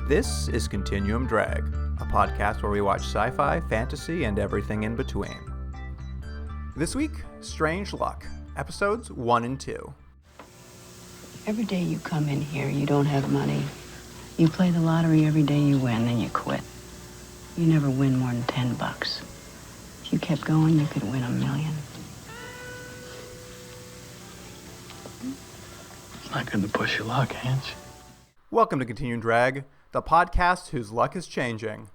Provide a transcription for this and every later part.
This is Continuum Drag, a podcast where we watch sci-fi, fantasy, and everything in between. This week, Strange Luck, episodes 1 and 2. Every day you come in here, you don't have money. You play the lottery every day you win, then you quit. You never win more than $10. If you kept going, you could win $1 million. It's not good to push your luck, Ange. Welcome to Continuum Drag, the podcast whose luck is changing.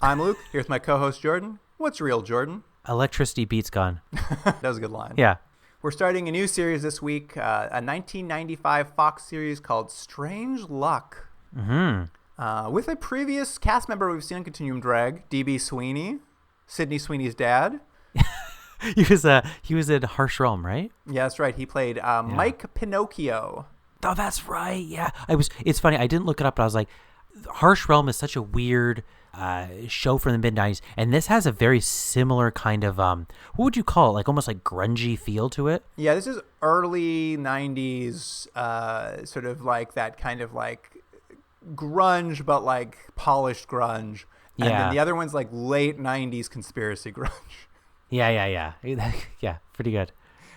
I'm Luke, here with my co-host Jordan. What's real, Jordan? Electricity beats gun. That was a good line. Yeah. We're starting a new series this week, a 1995 Fox series called Strange Luck. With a previous cast member we've seen on Continuum Drag, D.B. Sweeney, Sydney Sweeney's dad. He was in Harsh Realm, right? Yeah, that's right. He played Mike Pinocchio. Oh, that's right. Yeah. It's funny. I didn't look it up, but I was like, Harsh Realm is such a weird show from the mid-90s, and this has a very similar kind of what would you call it, like almost like grungy feel to it. Yeah, this is early 90s, sort of like that kind of like grunge, but like polished grunge. And then the other one's like late 90s conspiracy grunge. Yeah. Yeah, pretty good.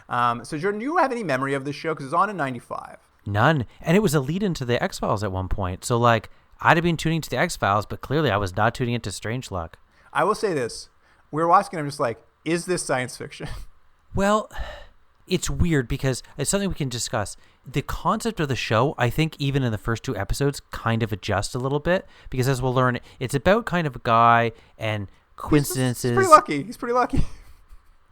So Jordan, do you have any memory of this show? Because it's on in 95. None. And it was a lead into the X-Files at one point. So like I'd have been tuning to the X-Files, but clearly I was not tuning into Strange Luck. I will say this. We were watching and I'm just like, is this science fiction? Well, it's weird because it's something we can discuss. The concept of the show, I think even in the first 2 episodes, kind of adjusts a little bit because as we'll learn, it's about kind of a guy and coincidences. He's pretty lucky.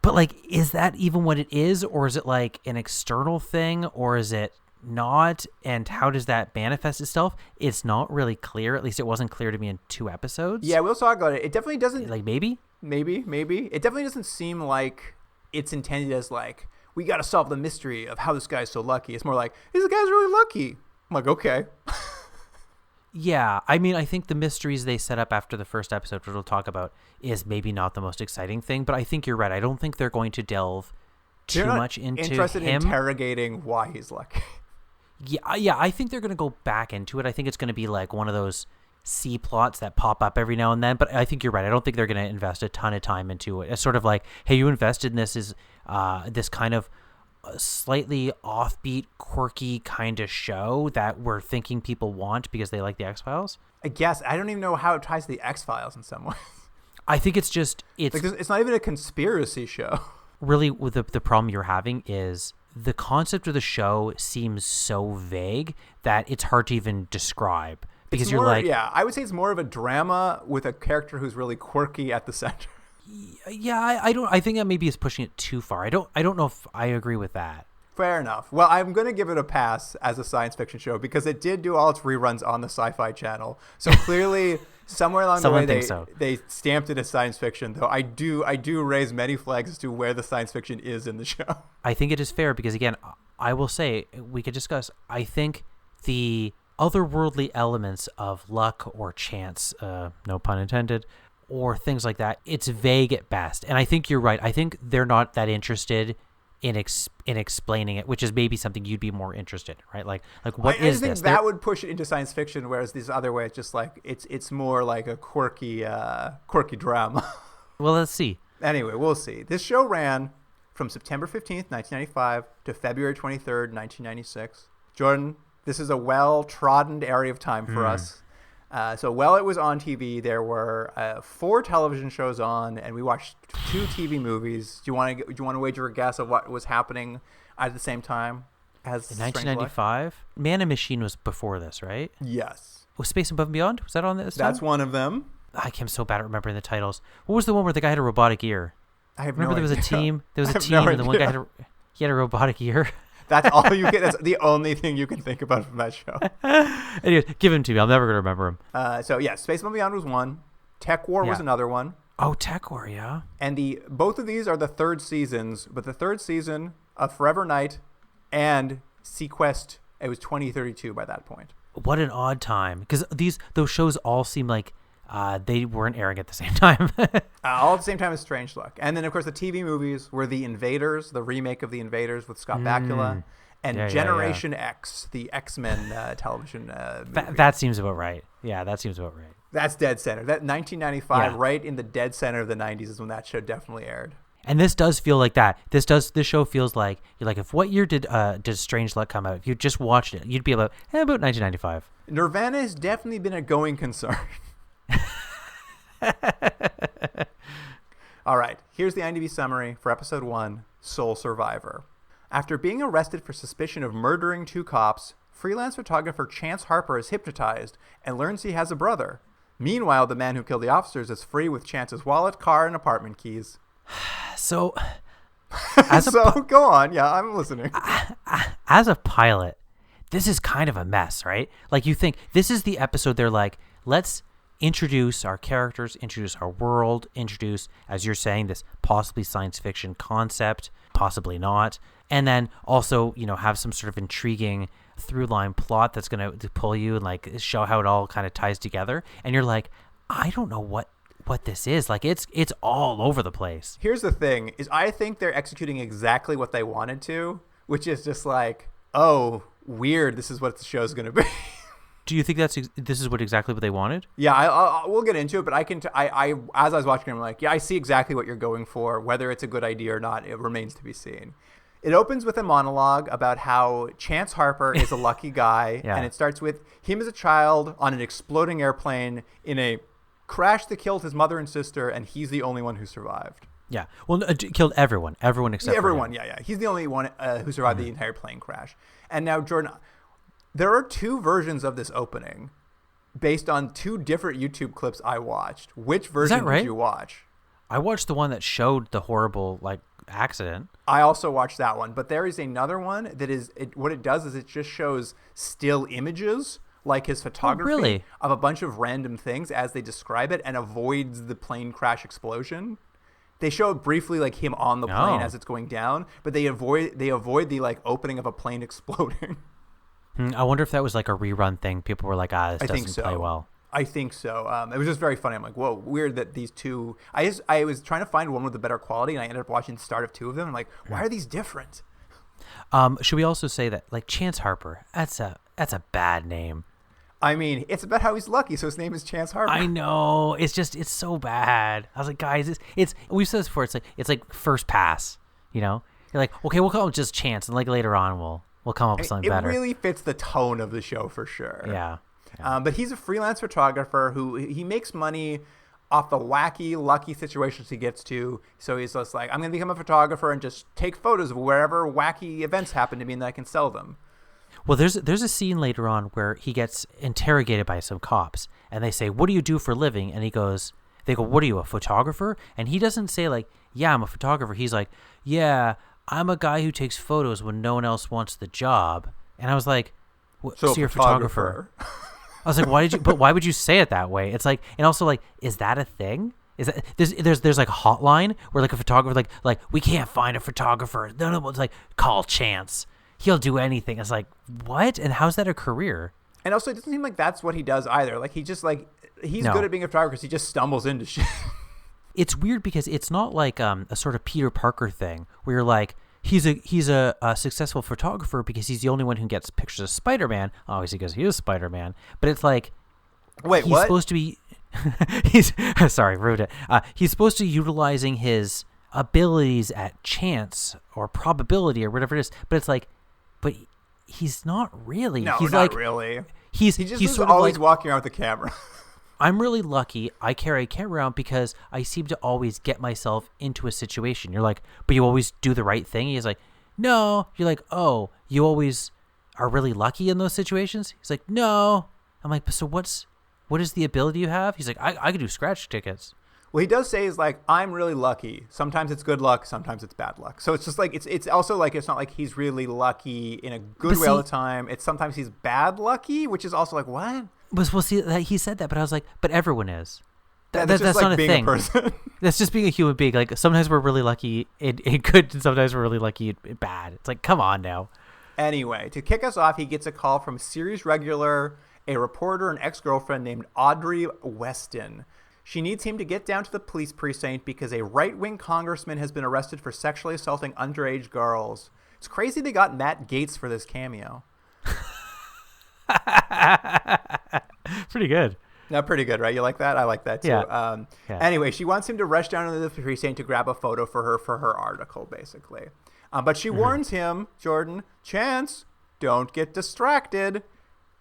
But like, is that even what it is? Or is it like an external thing? Or is it not? And how does that manifest itself? It's not really clear. At least it wasn't clear to me in 2 episodes. Yeah, we'll talk about it. It definitely doesn't. Like maybe. It definitely doesn't seem like it's intended as like, we got to solve the mystery of how this guy's so lucky. It's more like, this guy's really lucky. I'm like, okay. Yeah, I mean, I think the mysteries they set up after the first episode, which we'll talk about, is maybe not the most exciting thing. But I think you're right. I don't think they're going to delve too much into interested him. In interrogating why he's lucky. Yeah, I think they're going to go back into it. I think it's going to be like one of those C plots that pop up every now and then. But I think you're right. I don't think they're going to invest a ton of time into it. It's sort of like, hey, you invested in this this kind of slightly offbeat, quirky kind of show that we're thinking people want because they like the X-Files. I guess. I don't even know how it ties to the X-Files in some ways. I think it's like, it's not even a conspiracy show. Really, with the problem you're having is the concept of the show seems so vague that it's hard to even describe because you're like, yeah, I would say it's more of a drama with a character who's really quirky at the center. Yeah, I think that maybe is pushing it too far. I don't know if I agree with that. Fair enough. Well, I'm going to give it a pass as a science fiction show because it did do all its reruns on the Sci-Fi Channel. So clearly, somewhere along the way, they stamped it as science fiction. Though I do raise many flags as to where the science fiction is in the show. I think it is fair because again, I will say we could discuss. I think the otherworldly elements of luck or chance, no pun intended, or things like that, it's vague at best. And I think you're right. I think they're not that interested in explaining it, which is maybe something you'd be more interested in, right? Like what is this? I think that would push it into science fiction, whereas this other way, it's just like it's more like a quirky drama. Well, let's see. Anyway, we'll see. This show ran from September 15th, 1995 to February 23rd, 1996. Jordan, this is a well-trodden area of time for us. So while it was on TV, there were 4 television shows on, and we watched 2 TV movies. Do you want to wager a guess of what was happening at the same time as in 1995? Man and Machine was before this, right? Yes. Was Space Above and Beyond? Was that on this? That's one of them. I'm so bad at remembering the titles. What was the one where the guy had a robotic ear? I have remember no there idea. was a team. There was a team, no and the one idea. guy had a robotic ear. That's all you get. That's the only thing you can think about from that show. Anyway, give him to me. I'm never going to remember him. So yeah, Space Above and Beyond was one. Tech War was another one. Oh, Tech War, yeah. And both of these are the 3rd seasons, but the 3rd season of Forever Knight and Sequest, it was 2032 by that point. What an odd time, because those shows all seem like they weren't airing at the same time. All at the same time as Strange Luck. And then, of course, the TV movies were The Invaders, the remake of The Invaders with Scott Bakula, and Yeah, yeah, Generation X, the X-Men television movie. That seems about right. Yeah, that seems about right. That's dead center. That 1995, Yeah. right in the dead center of the 90s is when that show definitely aired. And this does feel like that. This show feels like you're like, if what year did Strange Luck come out? If you just watched it, you'd be about 1995. Nirvana has definitely been a going concern. All right, here's the IMDb summary for episode 1, Sole Survivor. After being arrested for suspicion of murdering 2 cops, freelance photographer Chance Harper is hypnotized and learns he has a brother. Meanwhile, the man who killed the officers is free with Chance's wallet, car, and apartment keys. So, Go on. Yeah, I'm listening. as a pilot, this is kind of a mess, right? Like, you think this is the episode they're like, let's introduce our characters, introduce our world, introduce, as you're saying, this possibly science fiction concept, possibly not. And then also, have some sort of intriguing through line plot that's going to pull you and like show how it all kind of ties together. And you're like, I don't know what this is. Like, it's all over the place. Here's the thing is I think they're executing exactly what they wanted to, which is just like, oh, weird. This is what the show's going to be. Do you think this is exactly what they wanted? Yeah, we'll get into it, but I as I was watching, I'm like, yeah, I see exactly what you're going for. Whether it's a good idea or not, it remains to be seen. It opens with a monologue about how Chance Harper is a lucky guy, Yeah. and it starts with him as a child on an exploding airplane in a crash that killed his mother and sister, and he's the only one who survived. Yeah. Well, killed everyone except for Everyone, him. yeah. He's the only one who survived the entire plane crash. And now, Jordan, there are 2 versions of this opening based on 2 different YouTube clips I watched. Which version right? did you watch? I watched the one that showed the horrible accident. I also watched that one, but there is another one that is what it does is it just shows still images, like his photography really? of a bunch of random things as they describe it, and avoids the plane crash explosion. They show it briefly, like him on the plane as it's going down, but they avoid the like opening of a plane exploding. I wonder if that was like a rerun thing. People were like, this doesn't play well. I think so. It was just very funny. I'm like, whoa, weird that these 2. I was trying to find one with a better quality, and I ended up watching the start of 2 of them. I'm like, why are these different? Should we also say that like Chance Harper? That's a bad name. I mean, it's about how he's lucky, so his name is Chance Harper. I know. It's so bad. I was like, guys, we've said this before. It's like First Pass. You're like, okay, we'll call him just Chance, and like later on we'll come up with something better. It really fits the tone of the show for sure. Yeah. But he's a freelance photographer who he makes money off the wacky, lucky situations he gets to. So he's just like, I'm going to become a photographer and just take photos of wherever wacky events happen to me, and then I can sell them. Well, there's a scene later on where he gets interrogated by some cops, and they say, "What do you do for a living?" And they go, "What are you, a photographer?" And he doesn't say like, "Yeah, I'm a photographer." He's like, "Yeah, I'm a guy who takes photos when no one else wants the job." And I was like, "So you're a photographer?" I was like, why would you say it that way? It's like, and also like, is that a thing? Is that there's like a hotline where like a photographer like we can't find a photographer. No, it's like, call Chance. He'll do anything. It's like, what? And how's that a career? And also, it doesn't seem like that's what he does either. Like, he's just like, he's No. good at being a photographer because he just stumbles into shit. It's weird because it's not like a sort of Peter Parker thing where you're like, he's a successful photographer because he's the only one who gets pictures of Spider-Man. Obviously, because he is Spider-Man. But it's like, Wait, he's what? supposed to be. He's sorry, ruined it. He's supposed to be utilizing his abilities at chance or probability or whatever it is. But it's like, but he's not really. No, he's not like, really. He's He just he's is sort of always like, walking around with a camera. I'm really lucky I carry a camera around because I seem to always get myself into a situation. You're like, but you always do the right thing? He's like, no. You're like, oh, you always are really lucky in those situations? He's like, no. I'm like, so what is the ability you have? He's like, I could do scratch tickets. Well, he does say is like, I'm really lucky. Sometimes it's good luck, sometimes it's bad luck. So it's just like it's also like it's not like he's really lucky in a good way all the time. It's sometimes he's bad lucky, which is also like, what? Well, see, he said that, but I was like, but everyone is. That's That's like not a being thing. a person. That's just being a human being. Like, sometimes we're really lucky in good, and sometimes we're really lucky in bad. It's like, come on now. Anyway, to kick us off, he gets a call from series regular, a reporter and ex-girlfriend named Audrey Weston. She needs him to get down to the police precinct because a right-wing congressman has been arrested for sexually assaulting underage girls. It's crazy they got Matt Gaetz for this cameo. Pretty good. No, pretty good, right? You like that? I like that too. Yeah. Yeah. Anyway, she wants him to rush down to the precinct to grab a photo for her article, basically. But she warns him, Jordan, Chance, don't get distracted.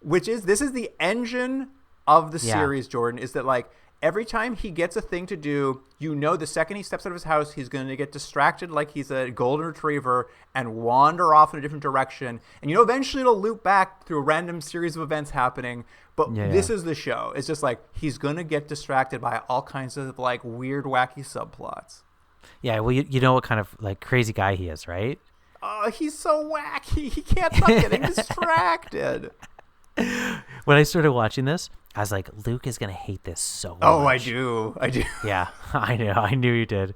This is the engine of the series, Jordan, is that like every time he gets a thing to do, the second he steps out of his house, he's going to get distracted like he's a golden retriever and wander off in a different direction. And eventually it'll loop back through a random series of events happening. But this is the show. It's just like he's going to get distracted by all kinds of like weird, wacky subplots. Yeah, well, you know what kind of like crazy guy he is, right? Oh, he's so wacky. He can't stop getting distracted. When I started watching this, I was like, Luke is going to hate this so much. Oh, I do. Yeah, I know. I knew you did.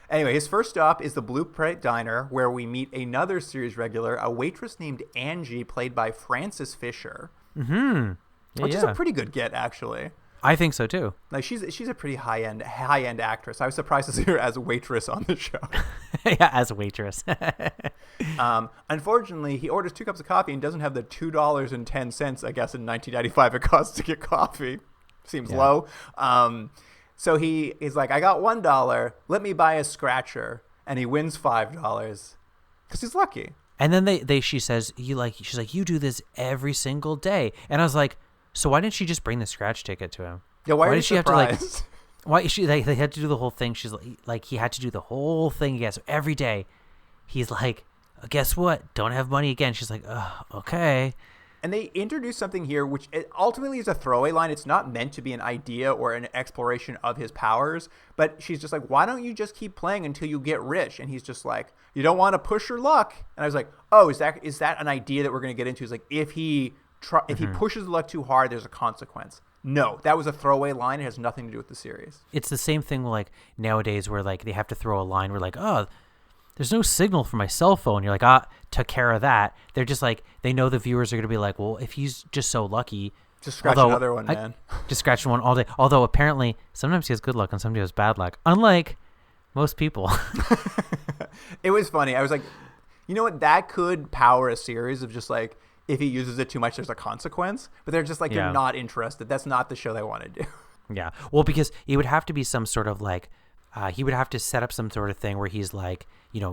Anyway, his first stop is the Blueprint Diner, where we meet another series regular, a waitress named Angie, played by Frances Fisher. Mm-hmm. Yeah, which is a pretty good get, actually. I think so, too. Like, she's a pretty high-end actress. I was surprised to see her as a waitress on the show. Yeah, as a waitress. Unfortunately, he orders 2 cups of coffee and doesn't have the $2.10, I guess, in 1995 it costs to get coffee. Seems low. So he's like, I got $1. Let me buy a scratcher. And he wins $5 because he's lucky. And then she's like, you do this every single day. And I was like, so why didn't she just bring the scratch ticket to him? Yeah, why did she have to they had to do the whole thing? She's like he had to do the whole thing again. So every day he's like, guess what? Don't have money again. She's like, okay. And they introduce something here, which ultimately is a throwaway line. It's not meant to be an idea or an exploration of his powers. But she's just like, why don't you just keep playing until you get rich? And he's just like, you don't want to push your luck. And I was like, oh, is that an idea that we're going to get into? Is like, if he pushes the luck too hard, there's a consequence. No, that was a throwaway line. It has nothing to do with the series. It's the same thing like nowadays where like they have to throw a line where like, oh, there's no signal for my cell phone. You're like, took care of that. They're just like, they know the viewers are going to be like, well, if he's just so lucky. Just scratch another one, man. Just scratch one all day. Although apparently sometimes he has good luck and sometimes he has bad luck. Unlike most people. It was funny. I was like, you know what? That could power a series of just like, if he uses it too much, there's a consequence. But they're just like, you're not interested. That's not the show they want to do. Yeah. Well, because it would have to be some sort of like, he would have to set up some sort of thing where he's like,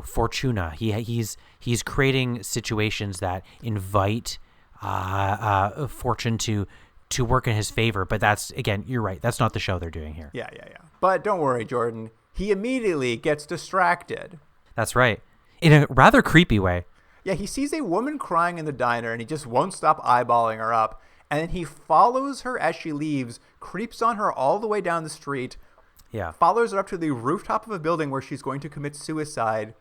Fortuna. He's creating situations that invite fortune to work in his favor. But that's, again, you're right. That's not the show they're doing here. Yeah. But don't worry, Jordan. He immediately gets distracted. That's right. In a rather creepy way. Yeah, he sees a woman crying in the diner, and he just won't stop eyeballing her up. And then he follows her as she leaves, creeps on her all the way down the street, follows her up to the rooftop of a building where she's going to commit suicide.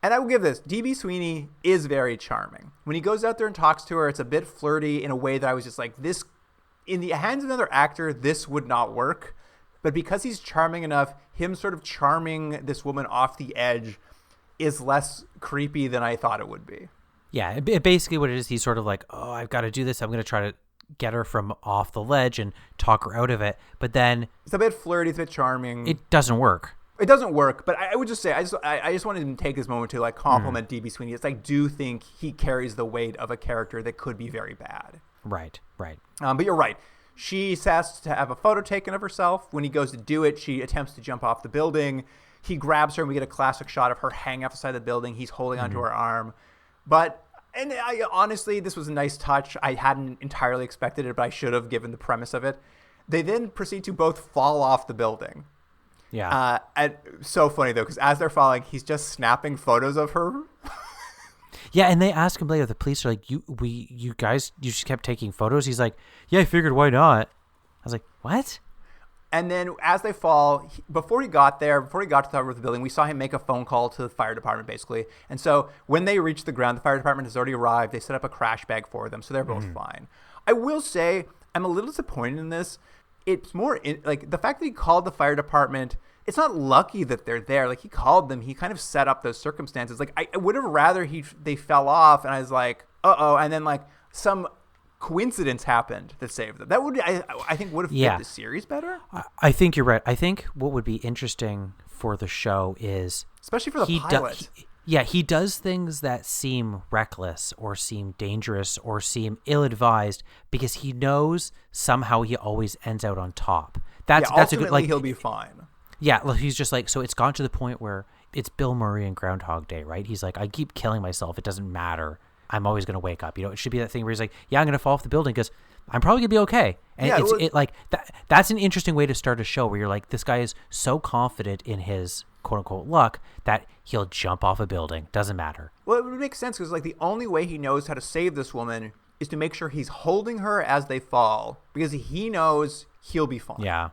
And I will give this, D.B. Sweeney is very charming. When he goes out there and talks to her, it's a bit flirty in a way that I was just like, this, in the hands of another actor, this would not work. But because he's charming enough, him sort of charming this woman off the edge is less creepy than I thought it would be. Yeah, basically what it is, he's sort of like, oh, I've got to do this. I'm going to try to get her from off the ledge and talk her out of it. But then it's a bit flirty, it's a bit charming. It doesn't work. It doesn't work, but I would just say, I just wanted to take this moment to like compliment D.B. Sweeney. It's I do think he carries the weight of a character that could be very bad. Right. But you're right. She has to have a photo taken of herself. When he goes to do it, she attempts to jump off the building. He grabs her, and we get a classic shot of her hanging off the side of the building. He's holding onto her arm. Honestly, this was a nice touch. I hadn't entirely expected it, but I should have given the premise of it. They then proceed to both fall off the building. Yeah. And so funny, though, because as they're falling, he's just snapping photos of her. Yeah, and they ask him later, the police are like, you guys, you just kept taking photos? He's like, yeah, I figured, why not? I was like, what? And then as they fall, before he got to the top of the building, we saw him make a phone call to the fire department, basically. And so when they reach the ground, the fire department has already arrived. They set up a crash bag for them, so they're both fine. I will say I'm a little disappointed in this. It's more like the fact that he called the fire department. It's not lucky that they're there. Like, he called them. He kind of set up those circumstances. Like, I would have rather they fell off, and I was like, uh-oh, and then, like, some coincidence happened that saved them. That would I think would have fit the series better. I think you're right. I think what would be interesting for the show is, especially for the pilot. Yeah, he does things that seem reckless or seem dangerous or seem ill-advised because he knows somehow he always ends out on top. That's a good, like, he'll be fine. Yeah, look, he's just like, so it's gone to the point where it's Bill Murray in Groundhog Day, right? He's like, I keep killing myself. It doesn't matter. I'm always going to wake up. You know, it should be that thing where he's like, yeah, I'm going to fall off the building because I'm probably going to be okay. And that's an interesting way to start a show where you're like, this guy is so confident in his quote unquote luck that he'll jump off a building. Doesn't matter. Well, it would make sense because like the only way he knows how to save this woman is to make sure he's holding her as they fall because he knows he'll be fine. Yeah.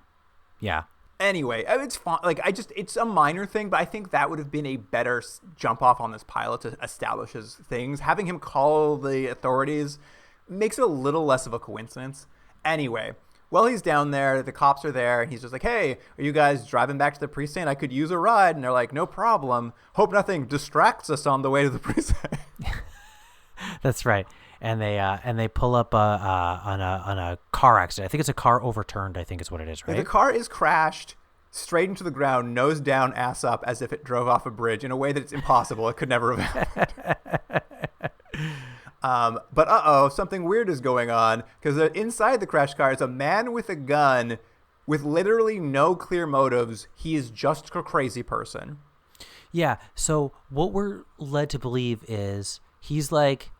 Yeah. Anyway, it's fine. Like it's a minor thing, but I think that would have been a better jump off on this pilot to establish his things. Having him call the authorities makes it a little less of a coincidence. Anyway, while he's down there, the cops are there, and he's just like, hey, are you guys driving back to the precinct? I could use a ride. And they're like, no problem. Hope nothing distracts us on the way to the precinct. That's right. And they pull up on a car accident. I think it's a car overturned, I think is what it is, right? The car is crashed straight into the ground, nose down, ass up, as if it drove off a bridge in a way that it's impossible. It could never have happened. But something weird is going on because inside the crash car is a man with a gun with literally no clear motives. He is just a crazy person. Yeah. So what we're led to believe is he's like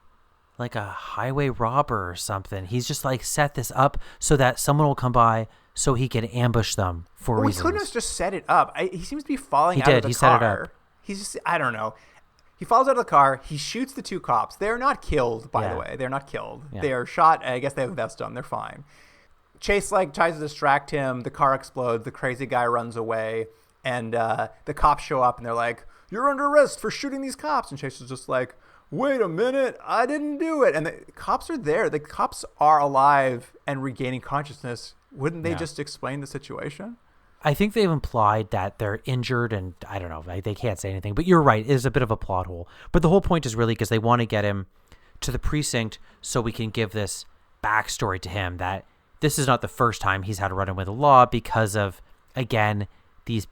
a highway robber or something. He's just like set this up so that someone will come by so he can ambush them for reasons. He couldn't have just set it up. He seems to be falling out of the car. He set it up. He's just, I don't know. He falls out of the car. He shoots the two cops. They're not killed, by the way. They're not killed. Yeah. They are shot. I guess they have a vest on. They're fine. Chase like tries to distract him. The car explodes. The crazy guy runs away. And the cops show up and they're like, you're under arrest for shooting these cops. And Chase is just like, wait a minute, I didn't do it. And the cops are there. The cops are alive and regaining consciousness. Wouldn't they just explain the situation? I think they've implied that they're injured and I don't know, they can't say anything. But you're right, it is a bit of a plot hole. But the whole point is really because they want to get him to the precinct so we can give this backstory to him that this is not the first time he's had to run in with the law because of, again, these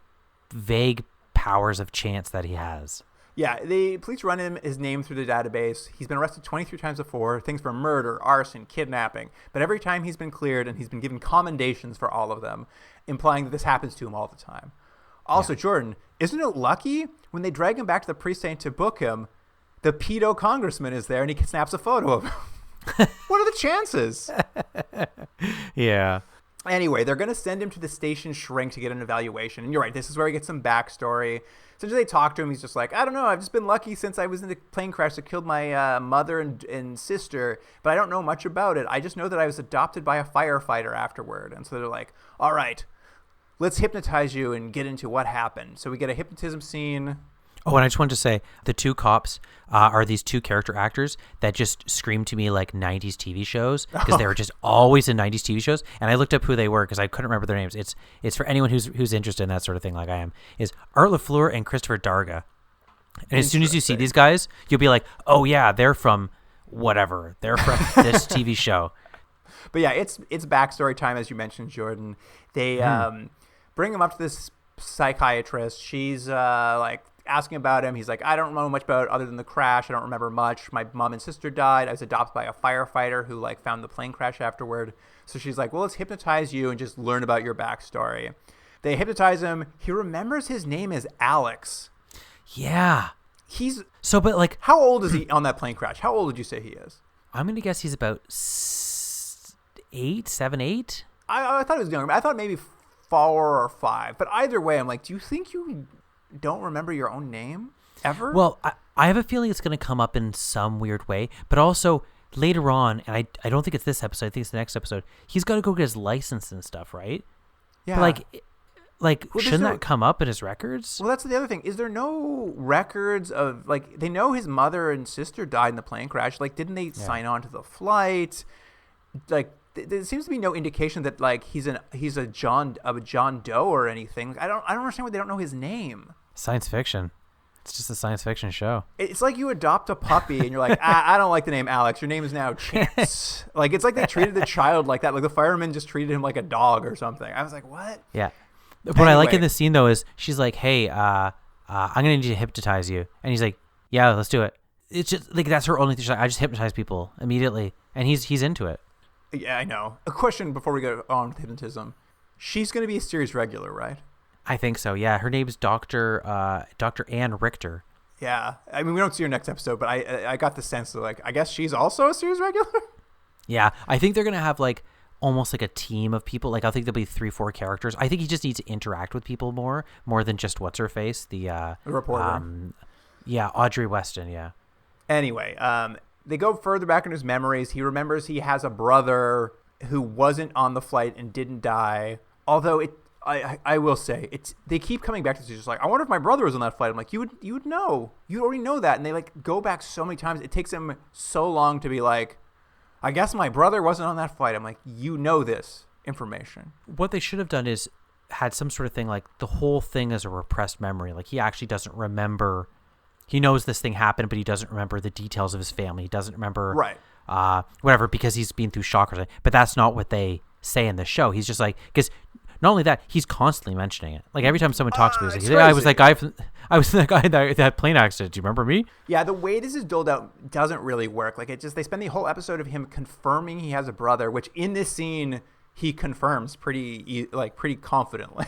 vague powers of chance that he has. Yeah, the police run his name through the database. He's been arrested 23 times before, things for murder, arson, kidnapping. But every time he's been cleared and he's been given commendations for all of them, implying that this happens to him all the time. Also, Jordan, isn't it lucky when they drag him back to the precinct to book him, the pedo congressman is there and he snaps a photo of him? What are the chances? Yeah. Anyway, they're going to send him to the station shrink to get an evaluation. And you're right, this is where he gets some backstory. Essentially, they talk to him. He's just like, I don't know. I've just been lucky since I was in the plane crash that killed my mother and sister, but I don't know much about it. I just know that I was adopted by a firefighter afterward. And so they're like, all right, let's hypnotize you and get into what happened. So we get a hypnotism scene. Oh, and I just wanted to say the two cops are these two character actors that just scream to me like 90s TV shows because they were just always in 90s TV shows. And I looked up who they were because I couldn't remember their names. It's for anyone who's interested in that sort of thing like I am. Is Art LaFleur and Christopher Darga. And as soon as you see these guys, you'll be like, oh yeah, they're from whatever. They're from this TV show. But yeah, it's backstory time, as you mentioned, Jordan. They bring him up to this psychiatrist. She's like asking about him. He's like, I don't know much about it other than the crash. I don't remember much. My mom and sister died. I was adopted by a firefighter who like found the plane crash afterward. So she's like, well, let's hypnotize you and just learn about your backstory. They hypnotize him. He remembers his name is Alex. Yeah. But like, how old is he on that plane crash? How old would you say he is? I'm going to guess he's about 7, 8. I thought he was younger. I thought maybe 4 or 5. But either way, I'm like, do you think you don't remember your own name ever? Well, I have a feeling it's going to come up in some weird way, but also later on, and I don't think it's this episode, I think it's the next episode, he's got to go get his license and stuff, right? Yeah. But well, shouldn't that come up in his records? Well, that's the other thing. Is there no records of, like, they know his mother and sister died in the plane crash. Like, didn't they sign on to the flight? Like, there seems to be no indication that like he's a John Doe or anything. I don't understand why they don't know his name. Science fiction. It's just a science fiction show. It's like you adopt a puppy and you're like, I don't like the name Alex. Your name is now Chance. Like it's like they treated the child like that. Like the fireman just treated him like a dog or something. I was like, what? Yeah. What I like in the scene though is she's like, hey, I'm gonna need to hypnotize you, and he's like, Yeah, let's do it. It's just like that's her only thing. She's like, I just hypnotize people immediately, and he's into it. Yeah, I know. A question before we go on with hypnotism. She's going to be a series regular, right? I think so. Yeah, her name's Dr. Ann Richter. Yeah. I mean, we don't see her next episode, but I got the sense that, like, I guess she's also a series regular? Yeah, I think they're going to have, like, almost like a team of people. Like, I think there'll be 3-4 characters. I think he just needs to interact with people more than just what's-her-face, the reporter. Yeah, Audrey Weston, yeah. Anyway, they go further back in his memories. He remembers he has a brother who wasn't on the flight and didn't die. Although I will say they keep coming back to this. Just like, I wonder if my brother was on that flight. I'm like, you would know. You already know that. And they like go back so many times. It takes them so long to be like, I guess my brother wasn't on that flight. I'm like, you know this information. What they should have done is had some sort of thing like the whole thing is a repressed memory. Like he actually doesn't remember. He knows this thing happened, but he doesn't remember the details of his family. He doesn't remember whatever because he's been through shock or something. But that's not what they say in the show. He's just like, because not only that, he's constantly mentioning it. Like every time someone talks to me, he's like, I was that guy that plane accident. Do you remember me? Yeah, the way this is doled out doesn't really work. Like they spend the whole episode of him confirming he has a brother, which in this scene he confirms pretty confidently.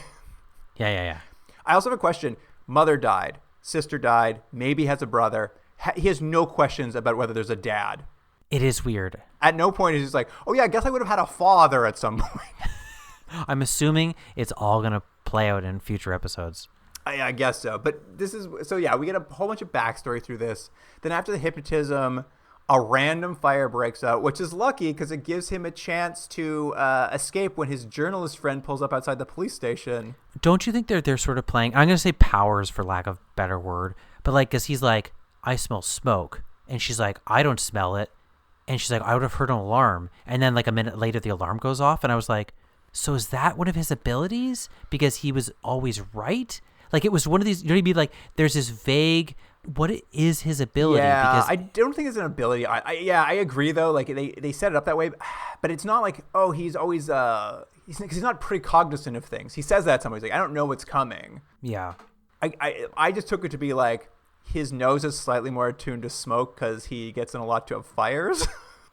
Yeah. I also have a question. Mother died. Sister died. Maybe has a brother. He has no questions about whether there's a dad. It is weird. At no point is he like, oh yeah, I guess I would have had a father at some point. I'm assuming it's all going to play out in future episodes. I guess so. But this is, so yeah, we get a whole bunch of backstory through this. Then after the hypnotism, a random fire breaks out, which is lucky because it gives him a chance to escape when his journalist friend pulls up outside the police station. Don't you think they're sort of playing, I'm going to say powers for lack of a better word, but like, because he's like, I smell smoke. And she's like, I don't smell it. And she's like, I would have heard an alarm. And then like a minute later, the alarm goes off. And I was like, so is that one of his abilities? Because he was always right? Like it was one of these, you know what I mean? Like there's this vague, what is his ability? Yeah, because I don't think it's an ability. I agree though. Like they set it up that way, but it's not like, oh, he's always, he's not precognizant of things. He says that somebody's like, I don't know what's coming. Yeah. I just took it to be like his nose is slightly more attuned to smoke because he gets in a lot of fires.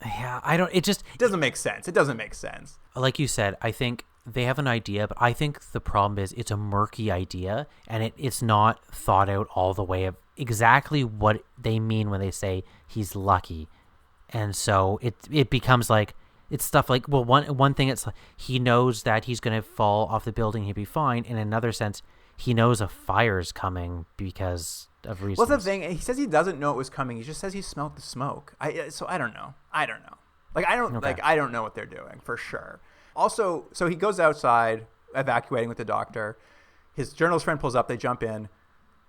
Yeah, it doesn't make sense. It doesn't make sense. Like you said, I think they have an idea, but I think the problem is it's a murky idea and it's not thought out all the way of exactly what they mean when they say he's lucky. And so it becomes like, it's stuff like, well, one thing it's like he knows that he's going to fall off the building, he'll be fine. In another sense, he knows a fire's coming because of reasons. What's the thing? He says he doesn't know it was coming. He just says he smelled the smoke. So I don't know. Like I don't know what they're doing for sure. Also, so he goes outside evacuating with the doctor. His journalist friend pulls up. They jump in.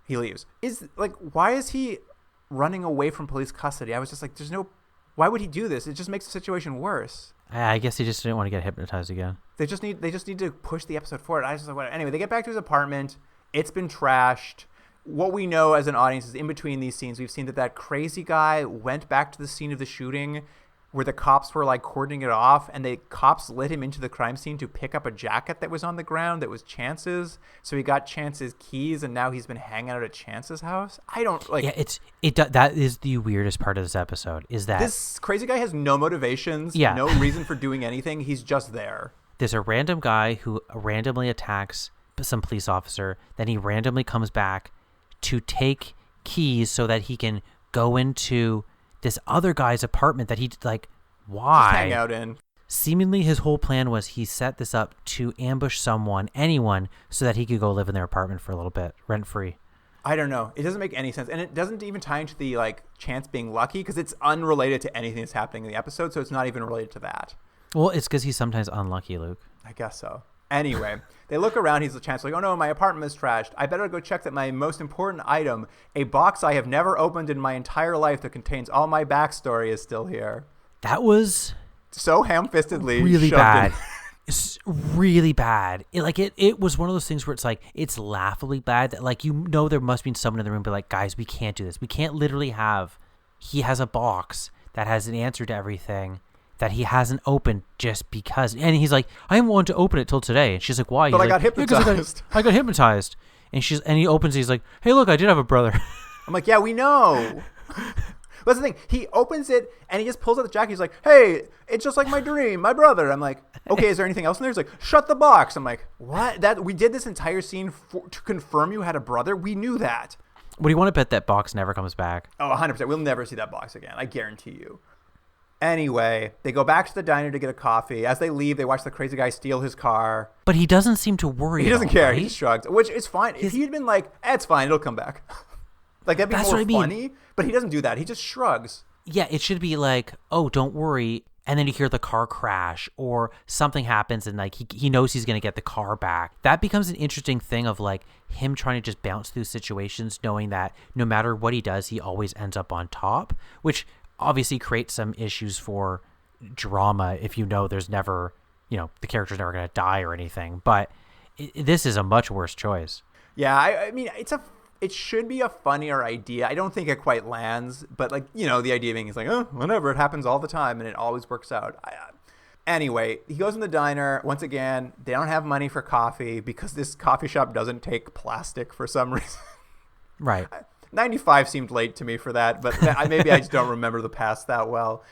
He leaves. Why is he running away from police custody? I was just like, why would he do this? It just makes the situation worse. I guess he just didn't want to get hypnotized again. They just need to push the episode forward. I was just like, whatever. Anyway, they get back to his apartment. It's been trashed. What we know as an audience is in between these scenes, we've seen that crazy guy went back to the scene of the shooting where the cops were like cordoning it off, and the cops led him into the crime scene to pick up a jacket that was on the ground that was Chance's. So he got Chance's keys, and now he's been hanging out at Chance's house. I don't like. Yeah, that is the weirdest part of this episode. Is that this crazy guy has no motivations, no reason for doing anything. He's just there. There's a random guy who randomly attacks some police officer. Then he randomly comes back to take keys so that he can go into this other guy's apartment that he like, why? Just hang out in. Seemingly his whole plan was he set this up to ambush anyone, so that he could go live in their apartment for a little bit, rent-free. I don't know. It doesn't make any sense. And it doesn't even tie into the like Chance being lucky because it's unrelated to anything that's happening in the episode. So it's not even related to that. Well, it's because he's sometimes unlucky, Luke. I guess so. Anyway, they look around. He's the Chance like, oh no, my apartment is trashed. I better go check that my most important item, a box I have never opened in my entire life that contains all my backstory, is still here. That was so ham-fistedly really bad. It's really bad. It was one of those things where it's like, it's laughably bad that like, there must be someone in the room be like, guys, we can't do this. We can't literally he has a box that has an answer to everything that he hasn't opened just because. And he's like, I didn't want to open it till today. And she's like, why? But I got hypnotized. I got hypnotized. And he opens it. He's like, hey, look, I did have a brother. I'm like, yeah, we know. That's the thing. He opens it and he just pulls out the jacket. He's like, hey, it's just like my dream, my brother. I'm like, okay, is there anything else in there? He's like, shut the box. I'm like, what? That we did this entire scene to confirm you had a brother? We knew that. What do you want to bet that box never comes back? Oh, 100%. We'll never see that box again. I guarantee you. Anyway, they go back to the diner to get a coffee. As they leave, they watch the crazy guy steal his car. But he doesn't seem to worry. He doesn't at all, care. right? He just shrugs, which is fine. If he'd been like, it's fine, it'll come back. Like, that'd be That's more what I mean. funny. But he doesn't do that. He just shrugs. Yeah, it should be like, oh, don't worry. And then you hear the car crash or something happens and like he knows he's going to get the car back. That becomes an interesting thing of like him trying to just bounce through situations knowing that no matter what he does, he always ends up on top, which obviously creates some issues for drama if you know there's never, the character's never going to die or anything. But this is a much worse choice. Yeah, I mean, it should be a funnier idea. I don't think it quite lands, but like, the idea being is like, oh, whatever, it happens all the time and it always works out. Anyway, he goes in the diner. Once again, they don't have money for coffee because this coffee shop doesn't take plastic for some reason. Right. 95 seemed late to me for that, but maybe I just don't remember the past that well.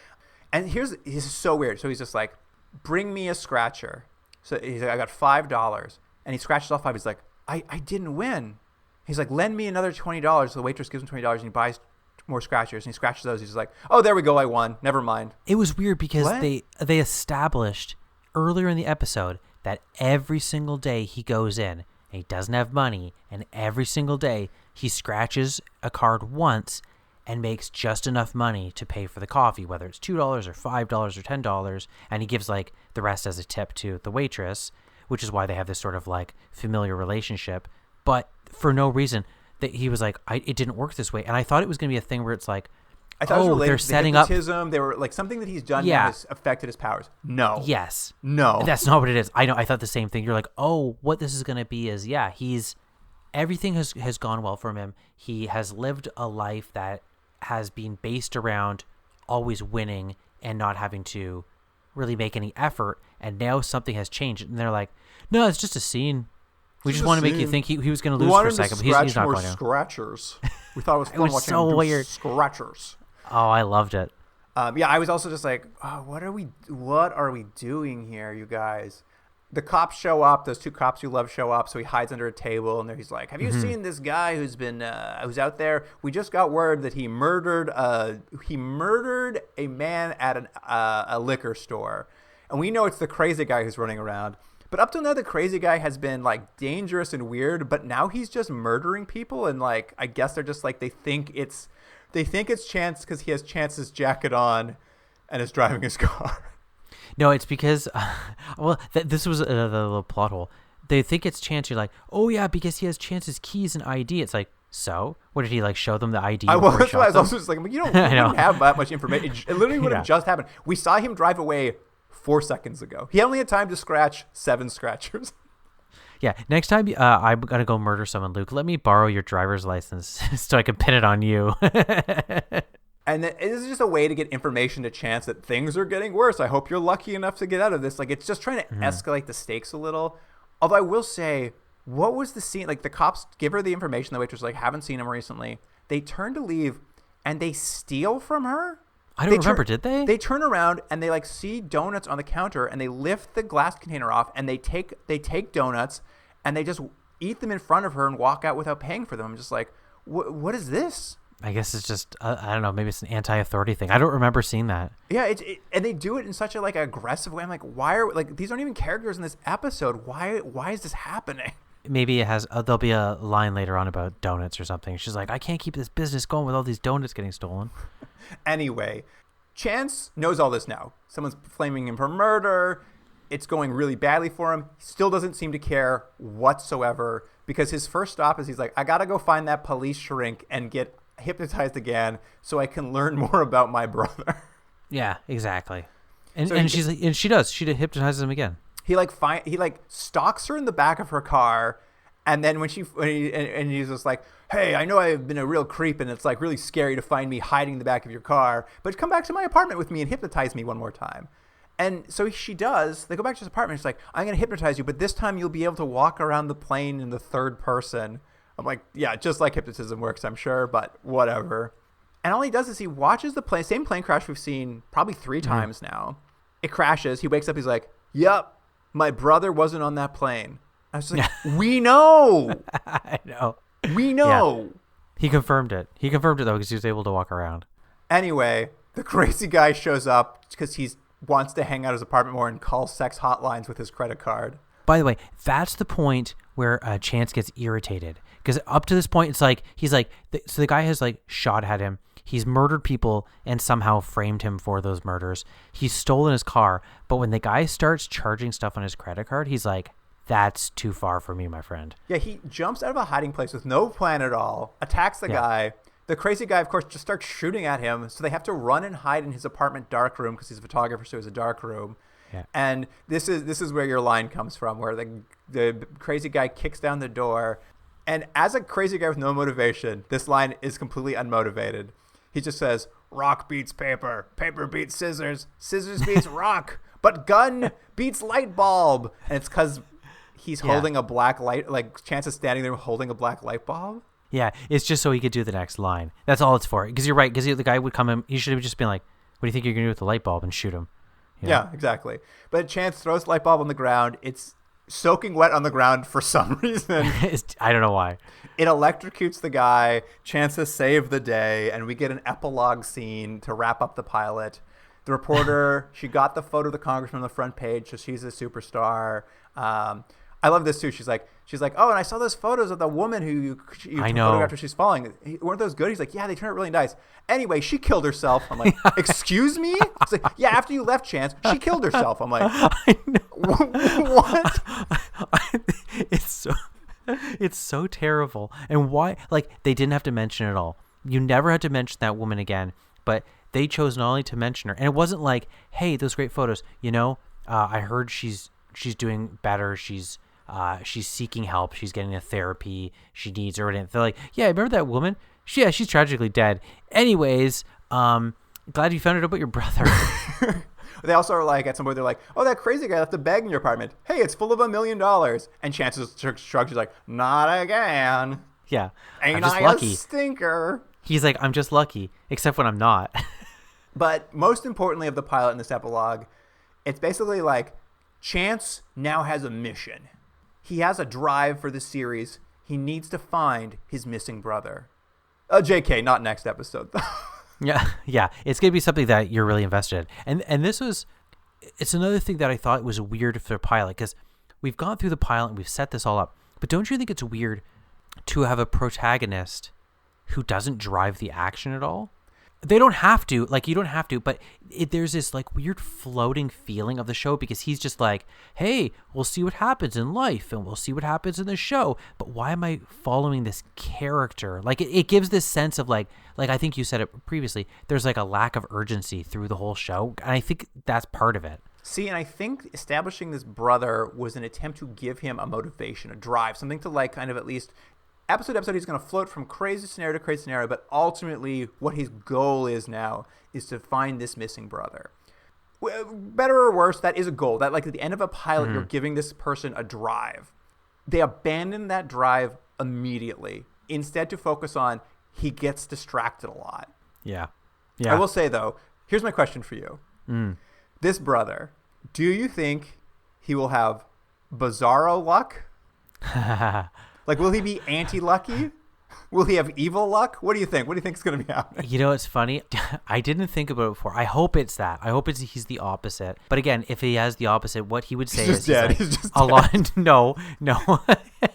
And this is so weird. So he's just like, bring me a scratcher. So he's like, I got $5. And he scratches all 5. He's like, I didn't win. He's like, lend me another $20. So the waitress gives him $20 and he buys more scratchers and he scratches those. He's like, oh, there we go. I won. Never mind. It was weird because What? they established earlier in the episode that every single day he goes in and he doesn't have money, and every single day he scratches a card once and makes just enough money to pay for the coffee, whether it's $2 or $5 or $10, and he gives like the rest as a tip to the waitress, which is why they have this sort of like familiar relationship. But for no reason, that he was like, it didn't work this way. And I thought it was going to be a thing where it's like, I thought it was related they're to the setting up. hypnotism. They were like something that he's done Yeah. now has affected his powers. No. Yes. No. That's not what it is. I know. I thought the same thing. You're like, oh, what this is going to be is, yeah, everything has gone well for him. He has lived a life that has been based around always winning and not having to really make any effort. And now something has changed. And they're like, no, it's just a scene. We just want to make you think he was going to lose for a second, but he's not going to. Scratchers. We thought it was fun was watching so him do weird. scratchers. Oh, I loved it. Yeah, I was also just like, oh, what are we doing here, you guys? The cops show up. Those 2 cops you love show up. So he hides under a table, and he's like, have you seen this guy who's who's out there? We just got word that he murdered a man at a liquor store, and we know it's the crazy guy who's running around. But up till now, the crazy guy has been like dangerous and weird. But now he's just murdering people, and like I guess they're just like they think it's Chance because he has Chance's jacket on, and is driving his car. No, it's because, this was the little plot hole. They think it's Chance. You're like, oh yeah, because he has Chance's keys and ID. It's like, so what did he like show them the ID? I before he was shot them? also just like, you don't have that much information. It literally would have Yeah. just happened. We saw him drive away 4 seconds ago. He only had time to scratch 7 scratchers. Yeah, next time I'm gonna go murder someone, Luke, let me borrow your driver's license so I can pin it on you. And it is just a way to get information to Chance that things are getting worse. I hope you're lucky enough to get out of this. Like, it's just trying to escalate the stakes a little. Although I will say, what was the scene? Like, the cops give her the information. The waitress like, haven't seen him recently. They turn to leave, and they steal from her. I don't remember, did they? They turn around and they like see donuts on the counter, and they lift the glass container off, and they take donuts, and they just eat them in front of her and walk out without paying for them. I'm just like, what is this? I guess it's just I don't know. Maybe it's an anti-authority thing. I don't remember seeing that. Yeah, and they do it in such a like aggressive way. I'm like, why are like these aren't even characters in this episode? Why is this happening? Maybe it has. There'll be a line later on about donuts or something. She's like, I can't keep this business going with all these donuts getting stolen. Anyway, Chance knows all this now. Someone's flaming him for murder. It's going really badly for him. He still doesn't seem to care whatsoever because his first stop is he's like, I gotta go find that police shrink and get hypnotized again so I can learn more about my brother. Yeah, exactly. And So she's like, and she does. She hypnotizes him again. He stalks her in the back of her car, and then when he's just like, hey, I know I've been a real creep and it's like really scary to find me hiding in the back of your car, but come back to my apartment with me and hypnotize me one more time. And so she does. They go back to his apartment. She's like, I'm going to hypnotize you, but this time you'll be able to walk around the plane in the third person. I'm like, yeah, just like hypnotism works, I'm sure, but whatever. And all he does is he watches the same plane crash we've seen probably 3 times now. It crashes. He wakes up. He's like, "Yep, my brother wasn't on that plane." I was like, "We know, I know. we know." Yeah. He confirmed it. He confirmed it though because he was able to walk around. Anyway, the crazy guy shows up because he wants to hang out at his apartment more and call sex hotlines with his credit card. By the way, that's the point where Chance gets irritated because up to this point, it's like he's like, so the guy has like shot at him. He's murdered people and somehow framed him for those murders. He's stolen his car, but when the guy starts charging stuff on his credit card, he's like, "That's too far for me, my friend." Yeah, he jumps out of a hiding place with no plan at all, attacks the guy. The crazy guy, of course, just starts shooting at him, so they have to run and hide in his apartment dark room because he's a photographer, so it's a dark room. Yeah. And this is where your line comes from, where the crazy guy kicks down the door. And as a crazy guy with no motivation, this line is completely unmotivated. He just says, "Rock beats paper, paper beats scissors, scissors beats rock, but gun beats light bulb." And it's because he's holding a black light, like Chance is standing there holding a black light bulb. Yeah, it's just so he could do the next line. That's all it's for. Because you're right, because the guy would come in, he should have just been like, "What do you think you're going to do with the light bulb?" and shoot him. You know? Yeah, exactly. But Chance throws the light bulb on the ground. It's soaking wet on the ground for some reason. I don't know why. It electrocutes the guy. Chance has saved the day, and we get an epilogue scene to wrap up the pilot. The reporter, she got the photo of the congressman on the front page, so she's a superstar. I love this too. She's like, "Oh, and I saw those photos of the woman who you I know. photographed after she's falling. Weren't those good?" He's like, "Yeah, they turned out really nice. Anyway, she killed herself." I'm like, "Excuse me?" It's like, "Yeah, after you left, Chance, she killed herself." I'm like, I know. "What?" It's so terrible. And why? Like, they didn't have to mention it at all. You never had to mention that woman again, but they chose not only to mention her, and it wasn't like, "Hey, those great photos. You know, I heard she's doing better. She's seeking help. She's getting a therapy she needs," or whatever. They're like, "Yeah, remember that woman? She's tragically dead. Anyways, glad you found out about your brother." They also are like, at some point, they're like, "Oh, that crazy guy left a bag in your apartment. Hey, it's full of $1 million. And Chance shrugs. He's like, "Not again. Yeah, Ain't I'm just I lucky. a stinker?" He's like, "I'm just lucky, except when I'm not." But most importantly of the pilot in this epilogue, it's basically like Chance now has a mission. He has a drive for the series. He needs to find his missing brother. JK, not next episode, though. Yeah. It's going to be something that you're really invested in. And it's another thing that I thought was weird for the pilot, because we've gone through the pilot and we've set this all up. But don't you think it's weird to have a protagonist who doesn't drive the action at all? They don't have to, like, you don't have to, but there's this like weird floating feeling of the show, because he's just like, "Hey, we'll see what happens in life and we'll see what happens in the show, but why am I following this character?" Like, it gives this sense of like I think you said it previously, there's like a lack of urgency through the whole show, and I think that's part of it. See, and I think establishing this brother was an attempt to give him a motivation, a drive, something to like kind of at least episode to episode, he's going to float from crazy scenario to crazy scenario, but ultimately what his goal is now is to find this missing brother. Better or worse, that is a goal. That, like, at the end of a pilot, you're giving this person a drive. They abandon that drive immediately, instead to focus on he gets distracted a lot. Yeah. I will say, though, here's my question for you. This brother, do you think he will have bizarro luck? Like, will he be anti-lucky? Will he have evil luck? What do you think? What do you think is going to be happening? You know, it's funny. I didn't think about it before. I hope it's that. I hope he's the opposite. But again, if he has the opposite, what he would say He's is dead. He's He's just a lot. No.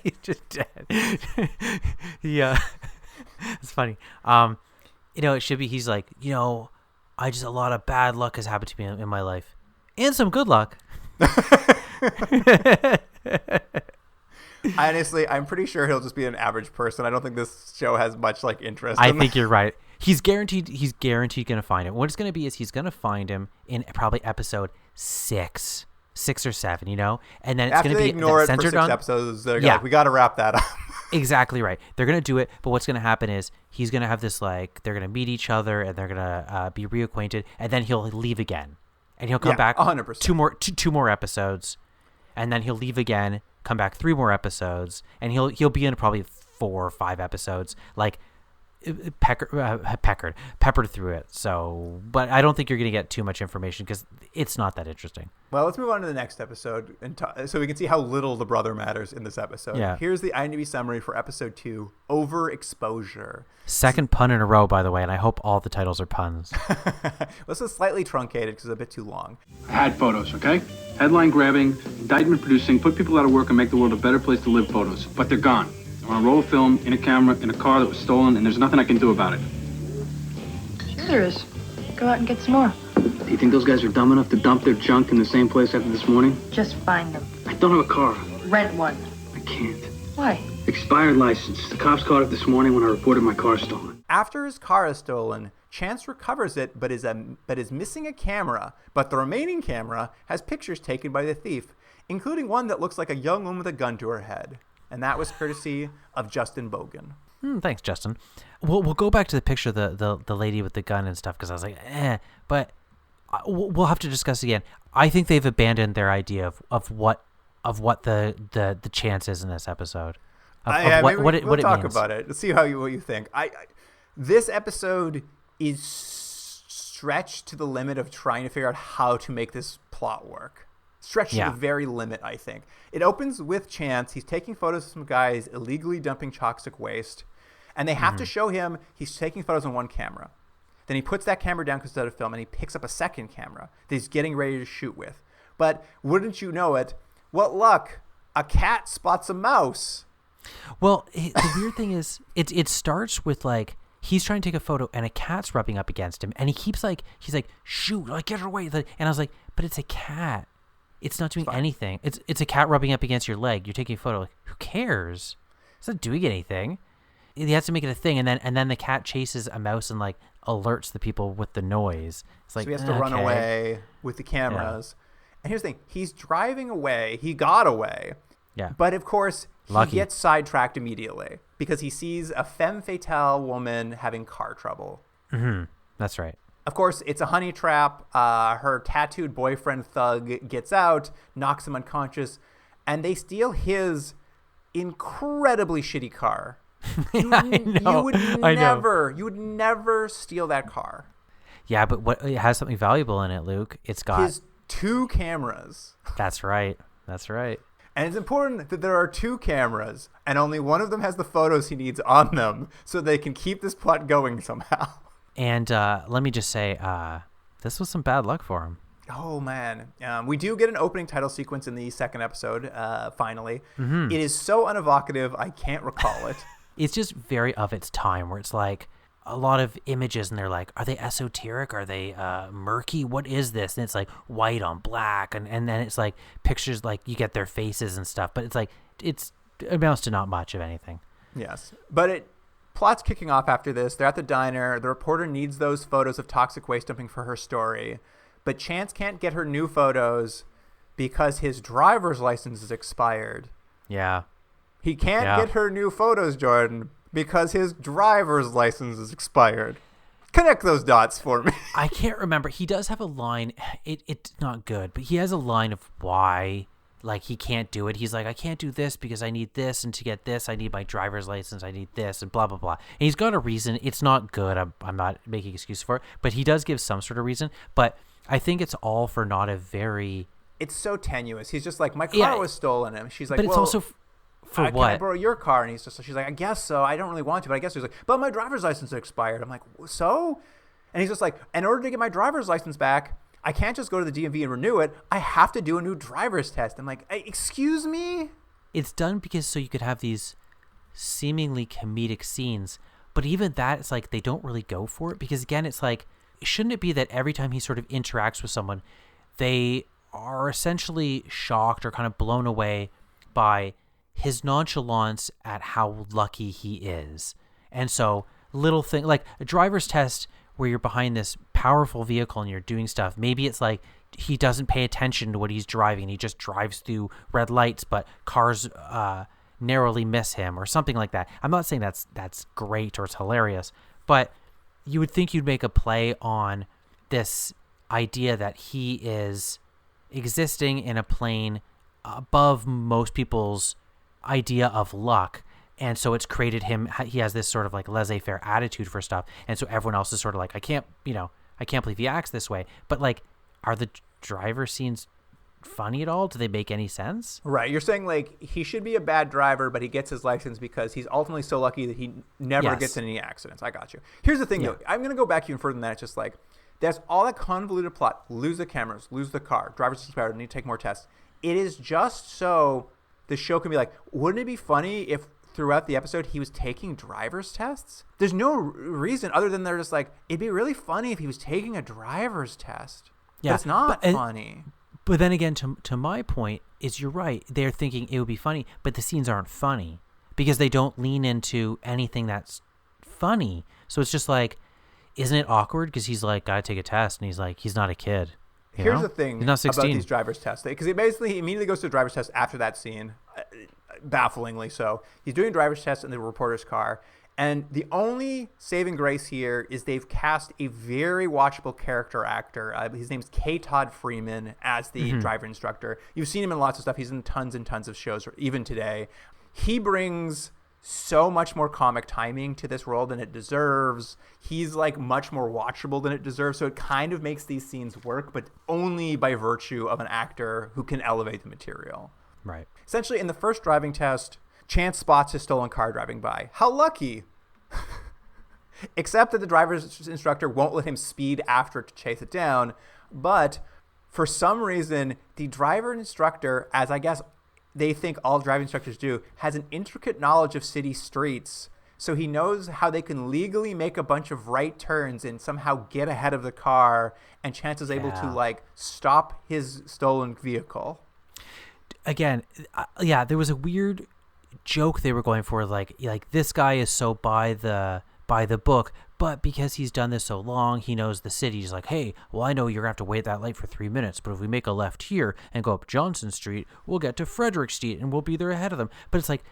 He's just dead. Yeah. It's funny. You know, it should be, he's like, you know, a lot of bad luck has happened to me in my life. And some good luck. Honestly, I'm pretty sure he'll just be an average person. I don't think this show has much like interest. I think you're right. He's guaranteed going to find him. What it's going to be is he's going to find him in probably episode 6 or 7, you know? And then it's going to be ignore it for centered 6 on episodes. They're like, we got to wrap that up. Exactly right. They're going to do it, but what's going to happen is he's going to have this, like, they're going to meet each other and they're going to be reacquainted, and then he'll leave again. And he'll come back 100%. two more episodes, and then he'll leave again, come back 3 more episodes, and he'll be in probably 4 or 5 episodes, like peppered through it. So, but I don't think you're going to get too much information because it's not that interesting. Well, let's move on to the next episode, so we can see how little the brother matters in this episode. Yeah. Here's the IMDb summary for episode 2, Overexposure. Second pun in a row, by the way, and I hope all the titles are puns. This is slightly truncated because it's a bit too long. I had photos, okay? Headline grabbing, indictment producing, put people out of work and make the world a better place to live photos. But they're gone. They're on a roll of film, in a camera, in a car that was stolen, and there's nothing I can do about it. Sure there is. Go out and get some more. Do you think those guys are dumb enough to dump their junk in the same place after this morning? Just find them. I don't have a car. Rent one. I can't. Why? Expired license. The cops caught it this morning when I reported my car stolen. After his car is stolen, Chance recovers it, but is missing a camera. But the remaining camera has pictures taken by the thief, including one that looks like a young woman with a gun to her head. And that was courtesy of Justin Bogan. Thanks, Justin. We'll go back to the picture of the lady with the gun and stuff because I was like, but we'll have to discuss again. I think they've abandoned their idea of what the chance is in this episode. We'll talk about it. Let's see what you think. This episode is stretched to the limit of trying to figure out how to make this plot work. Stretched to the very limit, I think. It opens with Chance. He's taking photos of some guys illegally dumping toxic waste. And they have to show him he's taking photos on one camera. Then he puts that camera down because it's out of film, and he picks up a second camera that he's getting ready to shoot with. But wouldn't you know it, what luck, a cat spots a mouse. Well, the weird thing is, it starts with like, he's trying to take a photo and a cat's rubbing up against him. And he's like, shoot, like, get her away. And I was like, but it's a cat. It's not doing anything. It's a cat rubbing up against your leg. You're taking a photo. Like, who cares? It's not doing anything. He has to make it a thing, and then the cat chases a mouse and like alerts the people with the noise. It's like, so he has to run away with the cameras. Yeah. And here's the thing: he's driving away. He got away. Yeah. But of course, Lucky. He gets sidetracked immediately because he sees a femme fatale woman having car trouble. Mm-hmm. That's right. Of course, it's a honey trap. Her tattooed boyfriend thug gets out, knocks him unconscious, and they steal his incredibly shitty car. You would never steal that car. Yeah, but it has something valuable in it, Luke. It's got his 2 cameras. That's right. And it's important that there are 2 cameras, and only one of them has the photos he needs on them, so they can keep this plot going somehow. And let me just say, this was some bad luck for him. Oh, man. We do get an opening title sequence in the second episode, finally. Mm-hmm. It is so unevocative, I can't recall it. It's just very of its time, where it's like a lot of images, and they're like, are they esoteric? Are they murky? What is this? And it's like white on black, and then it's like pictures, like you get their faces and stuff. But it's like, it amounts to not much of anything. Yes. But plot's kicking off after this. They're at the diner. The reporter needs those photos of toxic waste dumping for her story. But Chance can't get her new photos because his driver's license is expired. Yeah. He can't get her new photos, Jordan, because his driver's license is expired. Connect those dots for me. I can't remember. He does have a line. It's not good, but he has a line of why, like, he can't do it. He's like, I can't do this because I need this, and to get this, I need my driver's license. I need this, and blah, blah, blah. And he's got a reason. It's not good. I'm not making excuses for it, but he does give some sort of reason. But I think it's all for not a very... It's so tenuous. He's just like, my car was stolen. And she's like, but it's also... For what? Can I borrow your car? And she's like, I guess so. I don't really want to, but I guess. He's like, but my driver's license expired. I'm like, so? And he's just like, in order to get my driver's license back, I can't just go to the DMV and renew it. I have to do a new driver's test. I'm like, excuse me? It's done because so you could have these seemingly comedic scenes, but even that, it's like they don't really go for it because, again, it's like, shouldn't it be that every time he sort of interacts with someone, they are essentially shocked or kind of blown away by his nonchalance at how lucky he is. And so little thing like a driver's test where you're behind this powerful vehicle and you're doing stuff, maybe it's like he doesn't pay attention to what he's driving. He just drives through red lights, but cars narrowly miss him or something like that. I'm not saying that's great or it's hilarious, but you would think you'd make a play on this idea that he is existing in a plane above most people's idea of luck, And so it's created him. He has this sort of like laissez-faire attitude for stuff. And so everyone else is sort of like, I can't believe he acts this way. But like, are the driver scenes funny at all? Do they make any sense? Right. You're saying like he should be a bad driver, but he gets his license because he's ultimately so lucky that he never gets in any accidents. I got you. Here's the thing, though. I'm going to go back even further than that. It's just like, that's all that convoluted plot. Lose the cameras, lose the car, driver's expired, need to take more tests. It is just so the show can be like, wouldn't it be funny if throughout the episode he was taking driver's tests? There's no reason other than they're just like, it'd be really funny if he was taking a driver's test. Yeah, but it's not funny. But then again, to my point, is you're right. They're thinking it would be funny, but the scenes aren't funny because they don't lean into anything that's funny. So it's just like, isn't it awkward? Because he's like, gotta take a test, and he's like, he's not a kid. Here's the thing he's not 16. about these driver's tests, because he immediately goes to the driver's test after that scene, bafflingly so. He's doing a driver's test in the reporter's car, and the only saving grace here is they've cast a very watchable character actor. His name's K. Todd Freeman as the driver instructor. You've seen him in lots of stuff. He's in tons and tons of shows, even today. He brings so much more comic timing to this role than it deserves. He's like much more watchable than it deserves. So it kind of makes these scenes work, but only by virtue of an actor who can elevate the material. Right. Essentially, in the first driving test, Chance spots his stolen car driving by. How lucky. Except that the driver's instructor won't let him speed after to chase it down. But for some reason, the driver instructor, as I guess they think all driving instructors do, has an intricate knowledge of city streets. So he knows how they can legally make a bunch of right turns and somehow get ahead of the car. And Chance is able to like stop his stolen vehicle. Again, there was a weird joke they were going for, like this guy is so by the book, but because he's done this so long, he knows the city. He's like, hey, well, I know you're gonna have to wait that light for 3 minutes, but if we make a left here and go up Johnson Street, we'll get to Frederick Street and we'll be there ahead of them. But it's like,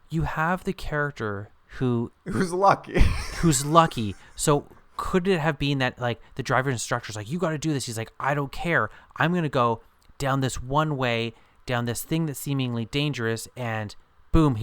you have the character who's lucky. So could it have been that like the driver instructor's like, you got to do this? He's like, I don't care, I'm gonna go down this one way, down this thing that's seemingly dangerous, and boom,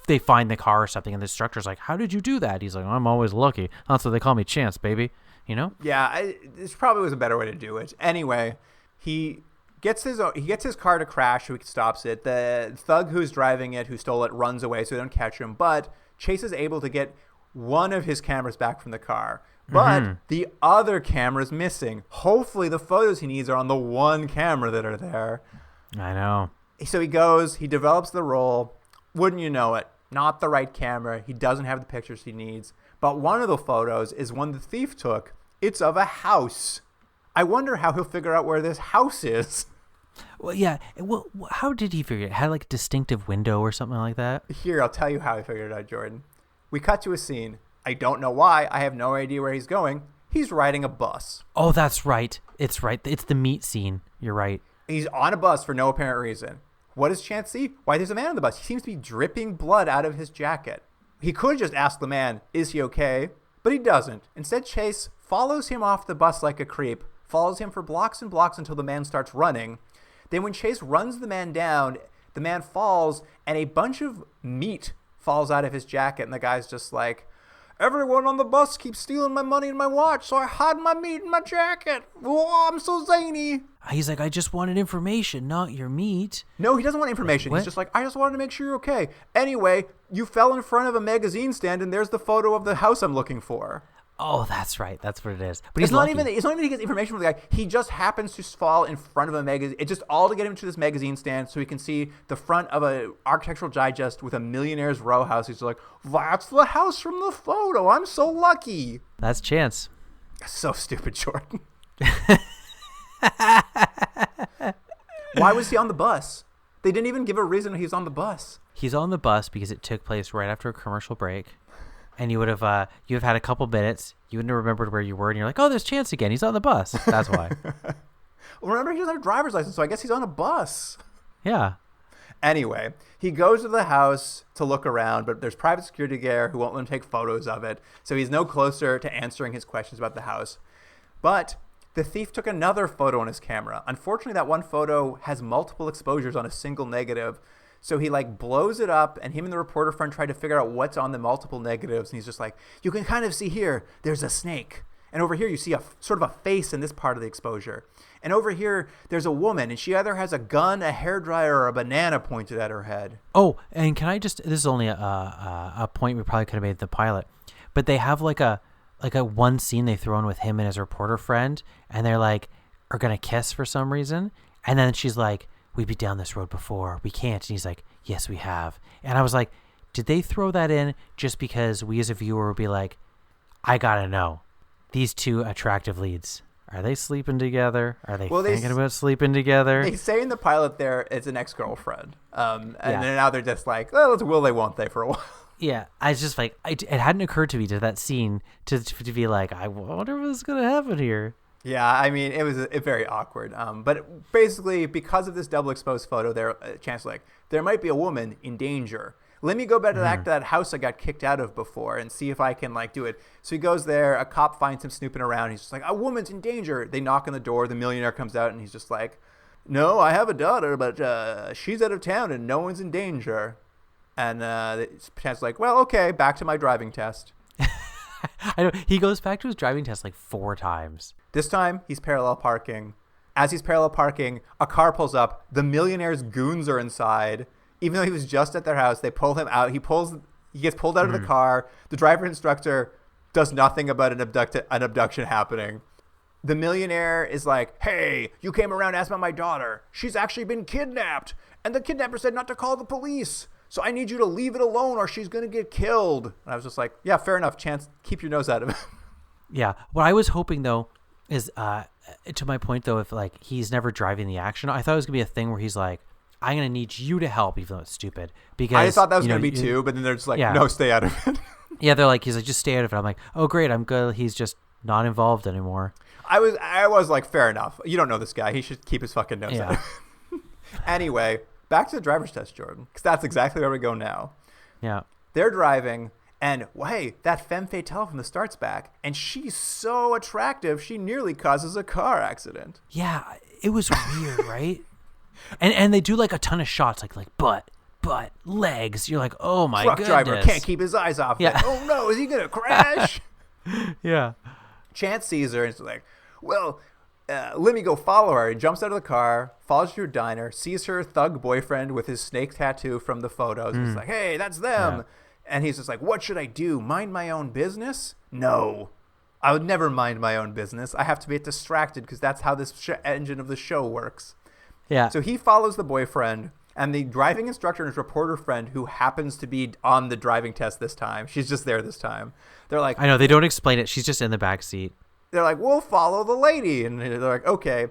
they find the car or something, and the instructor's like, how did you do that? He's like, I'm always lucky. That's what they call me, Chance, baby. You know? Yeah, this probably was a better way to do it. Anyway, he gets his car to crash, so he stops it. The thug who's driving it, who stole it, runs away so they don't catch him. But Chase is able to get one of his cameras back from the car. But the other camera's missing. Hopefully the photos he needs are on the one camera that are there. I know. So he goes, he develops the role. Wouldn't you know it, not the right camera. He doesn't have the pictures he needs. But one of the photos is one the thief took. It's of a house. I wonder how he'll figure out where this house is. Well, yeah. Well, how did he figure it? It had like a distinctive window or something like that? Here, I'll tell you how he figured it out, Jordan. We cut to a scene. I don't know why. I have no idea where he's going. He's riding a bus. Oh, that's right. It's right. It's the meat scene. You're right. He's on a bus for no apparent reason. What does Chance see? Why, there's a man on the bus. He seems to be dripping blood out of his jacket. He could just ask the man, is he okay? But he doesn't. Instead, Chase follows him off the bus like a creep, follows him for blocks and blocks until the man starts running. Then when Chase runs the man down, the man falls, and a bunch of meat falls out of his jacket, and the guy's just like, everyone on the bus keeps stealing my money and my watch, so I hide my meat in my jacket. Oh, I'm so zany. He's like, I just wanted information, not your meat. No, he doesn't want information. He's just like, I just wanted to make sure you're okay. Anyway, you fell in front of a magazine stand, and there's the photo of the house I'm looking for. Oh, that's right. That's what it is. But it's not even he gets information from the guy. He just happens to fall in front of a magazine. It's just all to get him to this magazine stand so he can see the front of a architectural digest with a millionaire's row house. He's like, that's the house from the photo. I'm so lucky. That's Chance. So stupid, Jordan. Why was he on the bus? They didn't even give a reason he's on the bus. He's on the bus because it took place right after a commercial break. And you would have had a couple minutes. You wouldn't have remembered where you were, and you're like, "Oh, there's Chance again. He's on the bus." That's why. Well, remember, he doesn't have a driver's license, so I guess he's on a bus. Yeah. Anyway, he goes to the house to look around, but there's private security there who won't let him take photos of it, so he's no closer to answering his questions about the house. But the thief took another photo on his camera. Unfortunately, that one photo has multiple exposures on a single negative, So he like blows it up, and him and the reporter friend try to figure out what's on the multiple negatives. And he's just like, you can kind of see here, there's a snake. And over here, you see a sort of a face in this part of the exposure. And over here, there's a woman, and she either has a gun, a hairdryer, or a banana pointed at her head. Oh, and can I just, this is only a point we probably could have made in the pilot, but they have like a one scene they throw in with him and his reporter friend, and they're like, are going to kiss for some reason. And then she's like, we've been down this road before. We can't. And he's like, yes, we have. And I was like, did they throw that in just because we as a viewer would be like, I got to know. These two attractive leads, are they sleeping together? Are they thinking about sleeping together? They say in the pilot there it's an ex-girlfriend. And then now they're just like, oh, it's will they, won't they for a while. Yeah, I was just like, it hadn't occurred to me to that scene to be like, I wonder what's going to happen here. Yeah, I mean, it was very awkward. But basically, because of this double exposed photo, Chancellor's like, there might be a woman in danger. Let me go back to that house I got kicked out of before and see if I can like do it. So he goes there. A cop finds him snooping around. He's just like, a woman's in danger. They knock on the door. The millionaire comes out, and he's just like, no, I have a daughter, but she's out of town and no one's in danger. And Chancellor's like, well, okay, back to my driving test. I know he goes back to his driving test like 4 times. This time he's parallel parking. As he's parallel parking, a car pulls up. The millionaire's goons are inside. Even though he was just at their house, they pull him out. He gets pulled out of the car. The driver instructor does nothing about an abduction happening. The millionaire is like, hey, you came around asking about my daughter. She's actually been kidnapped. And the kidnapper said not to call the police. So I need you to leave it alone or she's going to get killed. And I was just like, yeah, fair enough. Chance, keep your nose out of it. Yeah. What I was hoping, though, is to my point, though, if like he's never driving the action, I thought it was going to be a thing where he's like, I'm going to need you to help, even though it's stupid. Because I thought that was going to be too, but then they're just like, no, stay out of it. Yeah, they're like, he's like, just stay out of it. I'm like, oh, great. I'm good. He's just not involved anymore. I was like, fair enough. You don't know this guy. He should keep his fucking nose out of it. Anyway, back to the driver's test, Jordan, because that's exactly where we go now. Yeah. They're driving, and hey, that femme fatale from the start's back, and she's so attractive, she nearly causes a car accident. Yeah, it was weird, right? And they do like a ton of shots, like butt, legs. You're like, oh my goodness. Truck driver can't keep his eyes off. Yeah. Like, oh no, is he gonna crash? Yeah. Chance sees her and is like, well, let me go follow her. He jumps out of the car, follows her to a diner, sees her thug boyfriend with his snake tattoo from the photos. He's like, hey, that's them. Yeah. And he's just like, what should I do? Mind my own business? No. I would never mind my own business. I have to be distracted because that's how this engine of the show works. Yeah. So he follows the boyfriend, and the driving instructor and his reporter friend, who happens to be on the driving test this time, she's just there this time. They're like, I know, they don't explain it. She's just in the back seat. They're like, we'll follow the lady. And they're like, okay.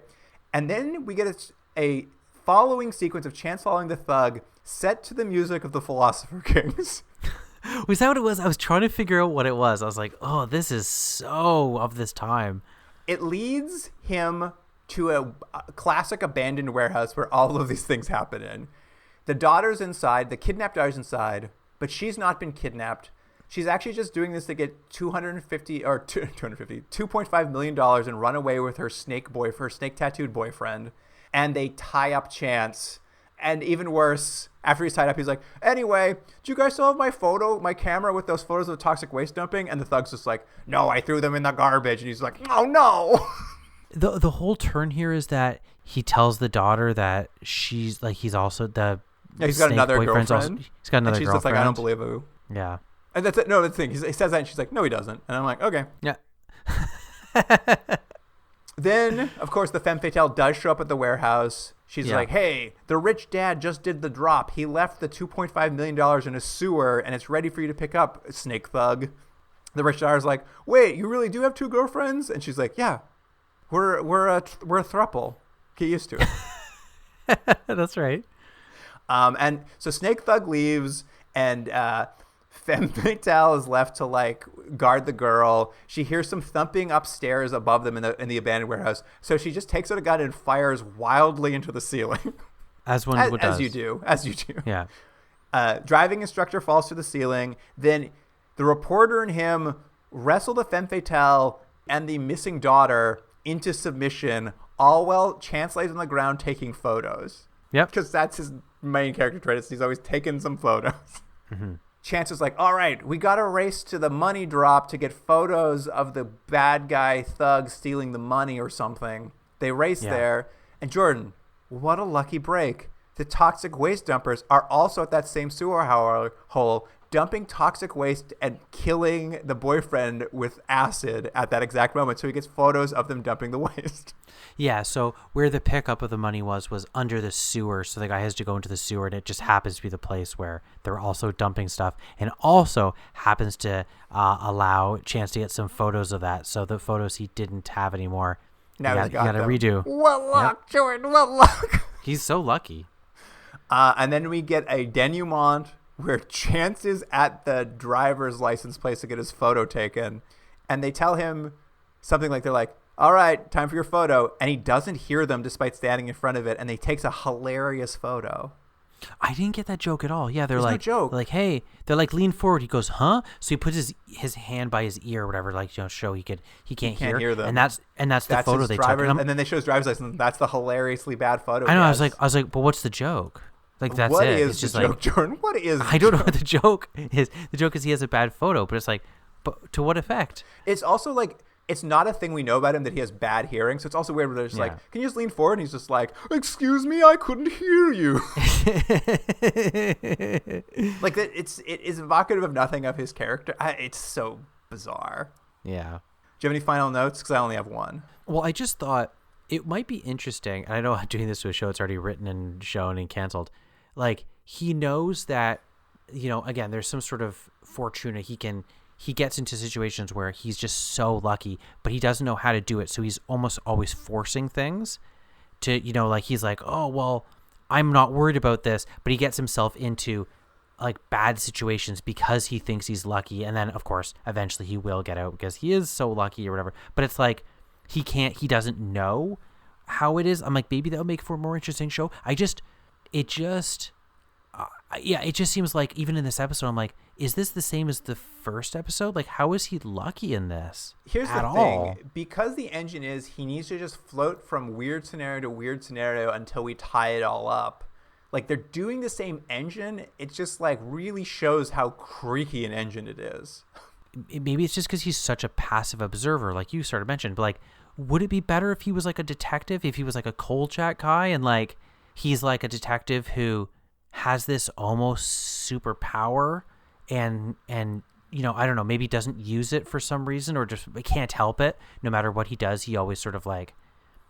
And then we get a following sequence of Chance following the thug set to the music of the Philosopher Kings. Was that what it was? I was trying to figure out what it was. I was like, oh, this is so of this time. It leads him to a classic abandoned warehouse where all of these things happen in. The daughter's inside, the kidnapped daughter's inside, but she's not been kidnapped. She's actually just doing this to get $2.5 million and run away with her snake tattooed boyfriend. And they tie up Chance. And even worse, after he's tied up, he's like, anyway, do you guys still have my camera with those photos of the toxic waste dumping? And the thug's just like, no, I threw them in the garbage. And he's like, oh, no. The whole turn here is that he tells the daughter that she's like, he's also the he's got another girlfriend. He's got another girlfriend. She's just like, I don't believe you. Yeah. And that's it. No, that's the thing. He says that and she's like, no, he doesn't. And I'm like, okay. Yeah. Then, of course, the femme fatale does show up at the warehouse. She's like, hey, the rich dad just did the drop. He left the $2.5 million in a sewer, and it's ready for you to pick up, snake thug. The rich daughter's like, wait, you really do have 2 girlfriends? And she's like, yeah, we're a throuple. Get used to it. That's right. And so snake thug leaves, and femme fatale is left to like guard the girl. She hears some thumping upstairs above them in the abandoned warehouse. So she just takes out a gun and fires wildly into the ceiling. As you do. Yeah. Driving instructor falls to the ceiling. Then the reporter and him wrestle the femme fatale and the missing daughter into submission, all while Chance lays on the ground taking photos. Yep. Because that's his main character trait. He's always taking some photos. Mm-hmm. Chance is like, all right, we got to race to the money drop to get photos of the bad guy thug stealing the money or something. They race there. And Jordan, what a lucky break. The toxic waste dumpers are also at that same sewer hole, dumping toxic waste and killing the boyfriend with acid at that exact moment. So he gets photos of them dumping the waste. Yeah, so where the pickup of the money was under the sewer, so the guy has to go into the sewer, and it just happens to be the place where they're also dumping stuff, and also happens to allow Chance to get some photos of that, so the photos he didn't have anymore, Now you got to redo. What luck, Jordan, what luck. He's so lucky. And then we get a denouement where Chance is at the driver's license place to get his photo taken, and they tell him something like, they're like, all right, time for your photo. And he doesn't hear them despite standing in front of it. And he takes a hilarious photo. I didn't get that joke at all. Yeah, they're There's no like, joke. they're like, hey, they're like, lean forward. He goes, huh? So he puts his hand by his ear or whatever, like, show he can't hear them. And that's the photo they took. And then they show his driver's license. And that's the hilariously bad photo. I know. I was like, but what's the joke? Like, that's what it. Is it's just the like, joke, Jordan? What is? I don't know what the joke is. The joke is he has a bad photo, but it's like, but to what effect? It's also like, it's not a thing we know about him that he has bad hearing. So it's also weird where they're just like, can you just lean forward? And he's just like, excuse me, I couldn't hear you. Like it is evocative of nothing of his character. It's so bizarre. Yeah. Do you have any final notes? Because I only have one. Well, I just thought it might be interesting. And I know doing this to a show, it's already written and shown and canceled. Like, he knows that, again, there's some sort of fortuna he gets into situations where he's just so lucky, but he doesn't know how to do it. So he's almost always forcing things to, like, he's like, oh, well, I'm not worried about this, but he gets himself into like bad situations because he thinks he's lucky. And then of course, eventually he will get out because he is so lucky or whatever. But it's like, he doesn't know how it is. I'm like, maybe that'll make for a more interesting show. It just seems like even in this episode, I'm like, is this the same as the first episode? Like, how is he lucky in this? Here's at the all? thing. Because the engine is, he needs to just float from weird scenario to weird scenario until we tie it all up. Like, they're doing the same engine. It just, like, really shows how creaky an engine it is. Maybe it's just because he's such a passive observer, like you sort of mentioned. But, like, would it be better if he was, like, a detective? If he was, like, a cold chat guy and, like, he's, like, a detective who has this almost superpower and I don't know, maybe doesn't use it for some reason or just can't help it. No matter what he does, he always sort of like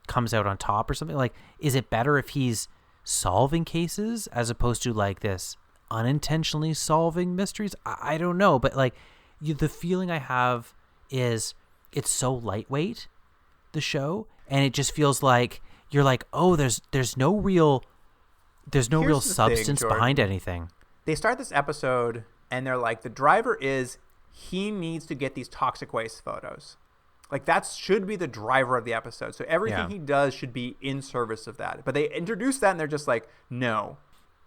comes out on top or something. Like, is it better if he's solving cases as opposed to like this unintentionally solving mysteries? I don't know, but like the feeling I have is it's so lightweight, the show, and it just feels like you're like, oh, there's no real substance behind anything. They start this episode and they're like, the driver he needs to get these toxic waste photos. Like, that should be the driver of the episode. So everything he does should be in service of that. But they introduce that and they're just like, no.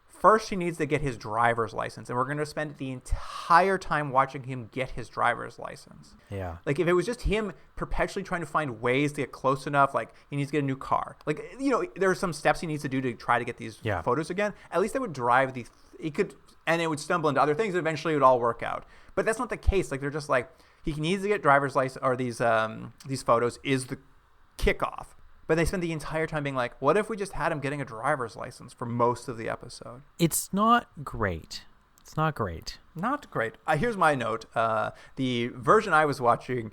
First, he needs to get his driver's license. And we're going to spend the entire time watching him get his driver's license. Yeah. Like, if it was just him perpetually trying to find ways to get close enough, like, he needs to get a new car. Like, there are some steps he needs to do to try to get these photos again. At least that would drive and it would stumble into other things. Eventually, it would all work out. But that's not the case. Like, they're just like, he needs to get driver's license, or these photos is the kickoff. But they spend the entire time being like, what if we just had him getting a driver's license for most of the episode? It's not great. Not great. Here's my note. The version I was watching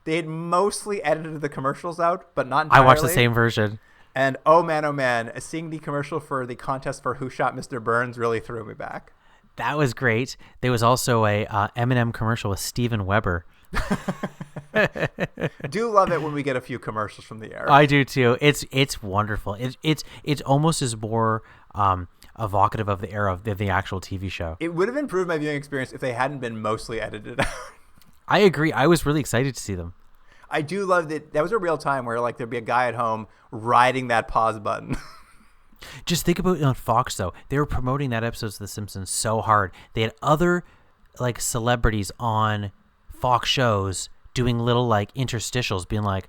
they had mostly edited the commercials out, but not entirely. I watched the same version. And oh man, seeing the commercial for the contest for Who Shot Mr. Burns really threw me back. That was great. There was also a M&M commercial with Steven Weber. Do love it when we get a few commercials from the era. I do too. It's wonderful. It's almost as more evocative of the era of the actual TV show. It would have improved my viewing experience if they hadn't been mostly edited out. I agree. I was really excited to see them. I do love that. That was a real time where like there'd be a guy at home riding that pause button. Just think about it on Fox though. They were promoting that episode of The Simpsons so hard. They had other like celebrities on Fox shows doing little like interstitials being like,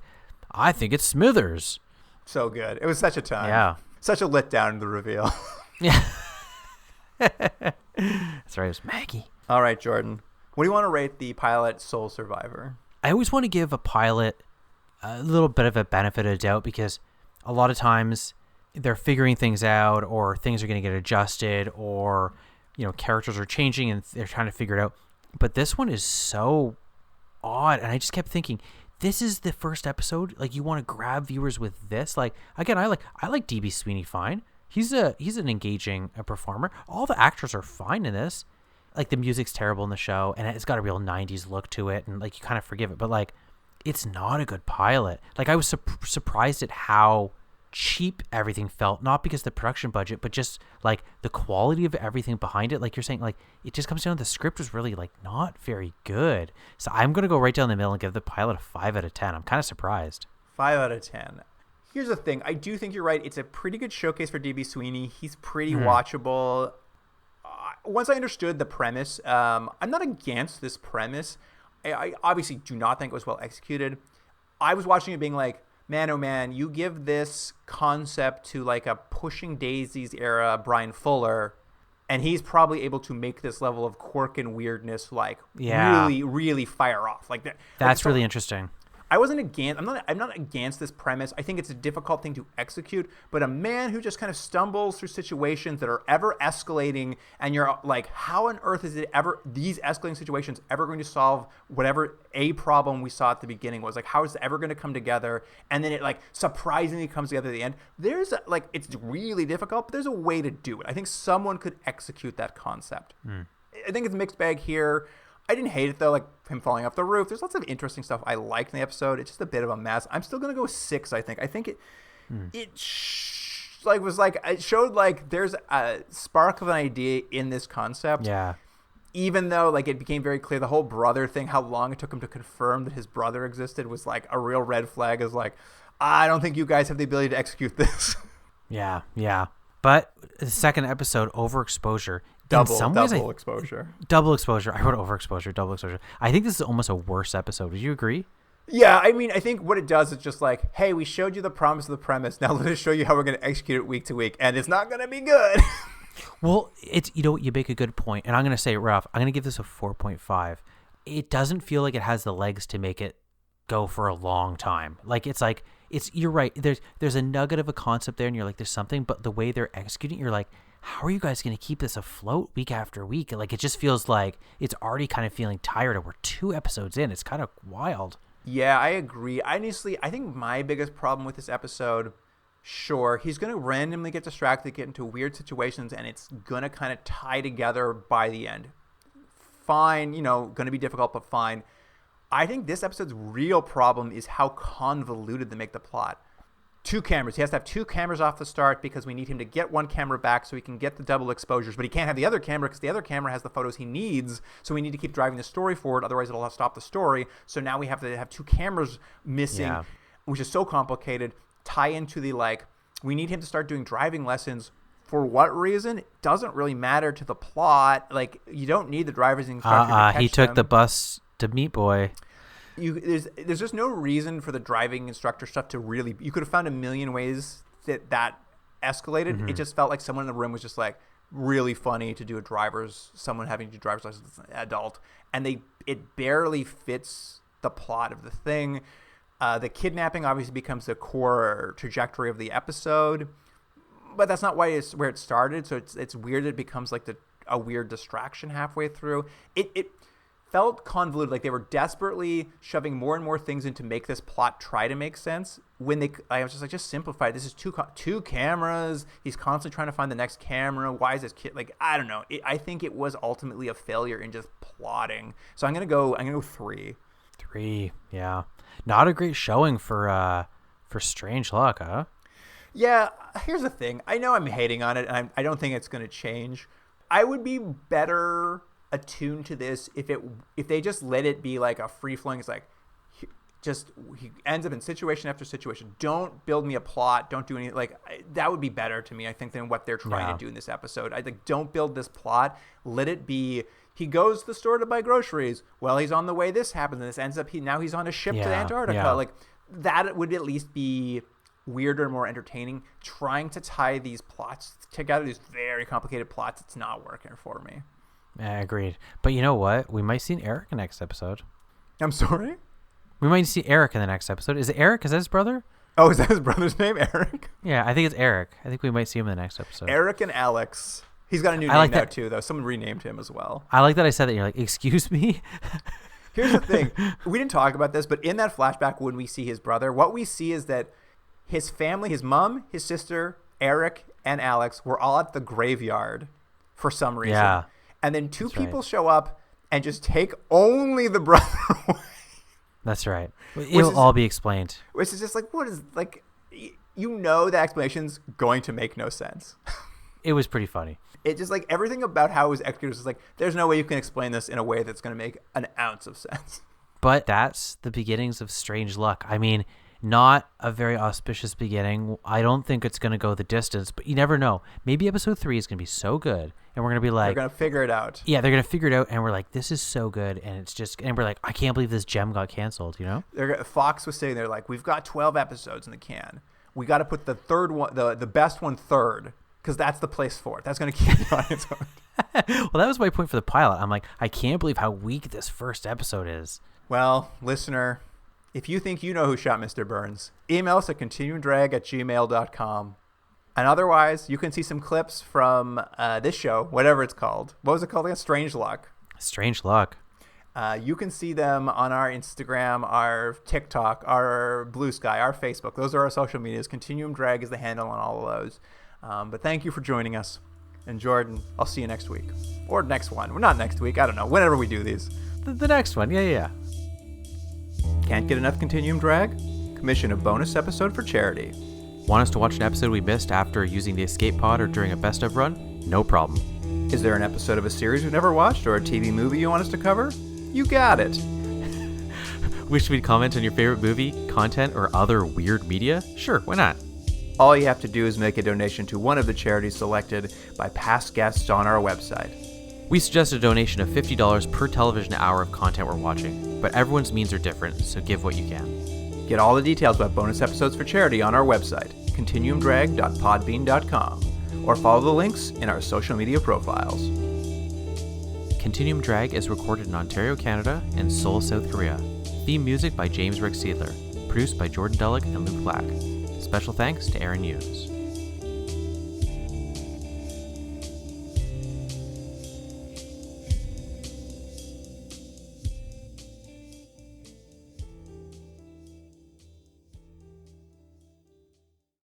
I think it's Smithers. So good. It was such a time. Yeah. Such a letdown, the reveal. Yeah. That's right. It was Maggie. All right, Jordan. What do you want to rate the pilot Soul Survivor? I always want to give a pilot a little bit of a benefit of the doubt because a lot of times they're figuring things out or things are going to get adjusted or, characters are changing and they're trying to figure it out. But this one is so odd. And I just kept thinking, this is the first episode. Like, you want to grab viewers with this? Like, again, I like DB Sweeney fine. He's an engaging performer. All the actors are fine in this. Like, the music's terrible in the show, and it's got a real 90s look to it, and, like, you kind of forgive it. But, like, it's not a good pilot. Like, I was surprised at how cheap everything felt, not because of the production budget, but just, like, the quality of everything behind it. Like you're saying, like, it just comes down to the script was really, like, not very good. So I'm going to go right down the middle and give the pilot a 5 out of 10. I'm kind of surprised. 5 out of 10. Here's the thing. I do think you're right. It's a pretty good showcase for DB Sweeney. He's pretty watchable. Once I understood the premise, I'm not against this premise. I obviously do not think it was well executed. I was watching it being like, man, oh man, you give this concept to like a Pushing Daisies era Brian Fuller, and he's probably able to make this level of quirk and weirdness like really, really fire off. Like that. That's really interesting. I wasn't against. I'm not against this premise. I think it's a difficult thing to execute. But a man who just kind of stumbles through situations that are ever escalating, and you're like, how on earth is these escalating situations ever going to solve whatever a problem we saw at the beginning was? Like, how is it ever going to come together? And then it like surprisingly comes together at the end. It's really difficult, but there's a way to do it. I think someone could execute that concept. I think it's a mixed bag here. I didn't hate it, though, like him falling off the roof. There's lots of interesting stuff I liked in the episode. It's just a bit of a mess. I'm still going to go 6, I think. I think it showed, like, there's a spark of an idea in this concept. Yeah. Even though, like, it became very clear the whole brother thing, how long it took him to confirm that his brother existed was, like, a real red flag. Is like, I don't think you guys have the ability to execute this. Yeah. But the second episode, Overexposure. Double exposure. Double exposure. I wrote overexposure, double exposure. I think this is almost a worse episode. Would you agree? Yeah, I mean, I think what it does is just like, hey, we showed you the promise of the premise. Now let us show you how we're going to execute it week to week. And it's not going to be good. Well, you make a good point. And I'm going to say it rough. I'm going to give this a 4.5. It doesn't feel like it has the legs to make it go for a long time. You're right. There's a nugget of a concept there and you're like, there's something, but the way they're executing, you're like, how are you guys going to keep this afloat week after week? Like, it just feels like it's already kind of feeling tired and we're 2 episodes in. It's kind of wild. Yeah, I agree. Honestly, I think my biggest problem with this episode, sure, he's going to randomly get distracted, get into weird situations, and it's going to kind of tie together by the end. Fine, going to be difficult, but fine. I think this episode's real problem is how convoluted they make the plot. 2 cameras. He has to have 2 cameras off the start because we need him to get 1 camera back so he can get the double exposures, but he can't have the other camera because the other camera has the photos he needs, so we need to keep driving the story forward, otherwise it'll stop the story. So now we have to have 2 cameras missing, which is so complicated. Tie into the, like, we need him to start doing driving lessons. For what reason? It doesn't really matter to the plot. Like, you don't need the drivers instructor to catch he took them. the bus to Meat Boy. There's just no reason for the driving instructor stuff to really. You could have found a million ways that escalated. Mm-hmm. It just felt like someone in the room was just like really funny to do someone having to do driver's license as an adult, and it barely fits the plot of the thing. The kidnapping obviously becomes the core trajectory of the episode, but that's not where it started. So it's weird that it becomes like a weird distraction halfway through. It felt convoluted, like they were desperately shoving more and more things in to make this plot try to make sense. I was just like, just simplify it. This is 2 cameras. He's constantly trying to find the next camera. Why is this kid like? I don't know. I think it was ultimately a failure in just plotting. So I'm gonna go 3. 3, yeah. Not a great showing for Strange Luck, huh? Yeah. Here's the thing. I know I'm hating on it, and I don't think it's gonna change. I would be better attuned to this if they just let it be like a free flowing. It's like he ends up in situation after situation. Don't build me a plot. Don't do anything that would be better to me, I think, than what they're trying to do in this episode. I think don't build this plot. Let it be. He goes to the store to buy groceries. Well, he's on the way. This happens, and this ends up he's on a ship to Antarctica. Yeah. Like that would at least be weirder and more entertaining. Trying to tie these plots together, these very complicated plots, it's not working for me. I agreed. But you know what? We might see Eric in the next episode. I'm sorry? We might see Eric in the next episode. Is it Eric? Is that his brother? Oh, is that his brother's name, Eric? Yeah, I think it's Eric. I think we might see him in the next episode. Eric and Alex. He's got a new name now, too, though. Someone renamed him as well. I like that I said that. You're like, excuse me? Here's the thing. We didn't talk about this, but in that flashback when we see his brother, what we see is that his family, his mom, his sister, Eric, and Alex were all at the graveyard for some reason. Yeah. And then two people show up and just take only the brother away. That's right. It'll all be explained. Which is just like, what is, like, you know the explanation's going to make no sense. It was pretty funny. It just, like, everything about how it was executed was like, there's no way you can explain this in a way that's going to make an ounce of sense. But that's the beginnings of Strange Luck. I mean, not a very auspicious beginning. I don't think it's going to go the distance, but you never know. Maybe episode 3 is going to be so good, and we're going to be like... They're going to figure it out. Yeah, they're going to figure it out, and we're like, this is so good, and it's just... And we're like, I can't believe this gem got canceled, you know? Fox was sitting there like, we've got 12 episodes in the can. We got to put the third one, the best one third, because that's the place for it. That's going to keep the audience hooked. Well, that was my point for the pilot. I'm like, I can't believe how weak this first episode is. Well, listener... If you think you know who shot Mr. Burns, email us at continuumdrag@gmail.com. And otherwise, you can see some clips from this show, whatever it's called. What was it called again? Strange Luck. Strange Luck. You can see them on our Instagram, our TikTok, our Blue Sky, our Facebook. Those are our social medias. Continuum Drag is the handle on all of those. But thank you for joining us. And Jordan, I'll see you next week. Or next one. Well, not next week. I don't know. Whenever we do these. The next one. Yeah. Can't get enough Continuum Drag? Commission a bonus episode for charity. Want us to watch an episode we missed after using the escape pod or during a best of run? No problem. Is there an episode of a series we've never watched or a TV movie you want us to cover? You got it. Wish we'd comment on your favorite movie, content, or other weird media? Sure, why not? All you have to do is make a donation to one of the charities selected by past guests on our website. We suggest a donation of $50 per television hour of content we're watching, but everyone's means are different, so give what you can. Get all the details about bonus episodes for charity on our website, continuumdrag.podbean.com, or follow the links in our social media profiles. Continuum Drag is recorded in Ontario, Canada, and Seoul, South Korea. Theme music by James Rick Seidler. Produced by Jordan Dullock and Luke Black. Special thanks to Aaron Hughes.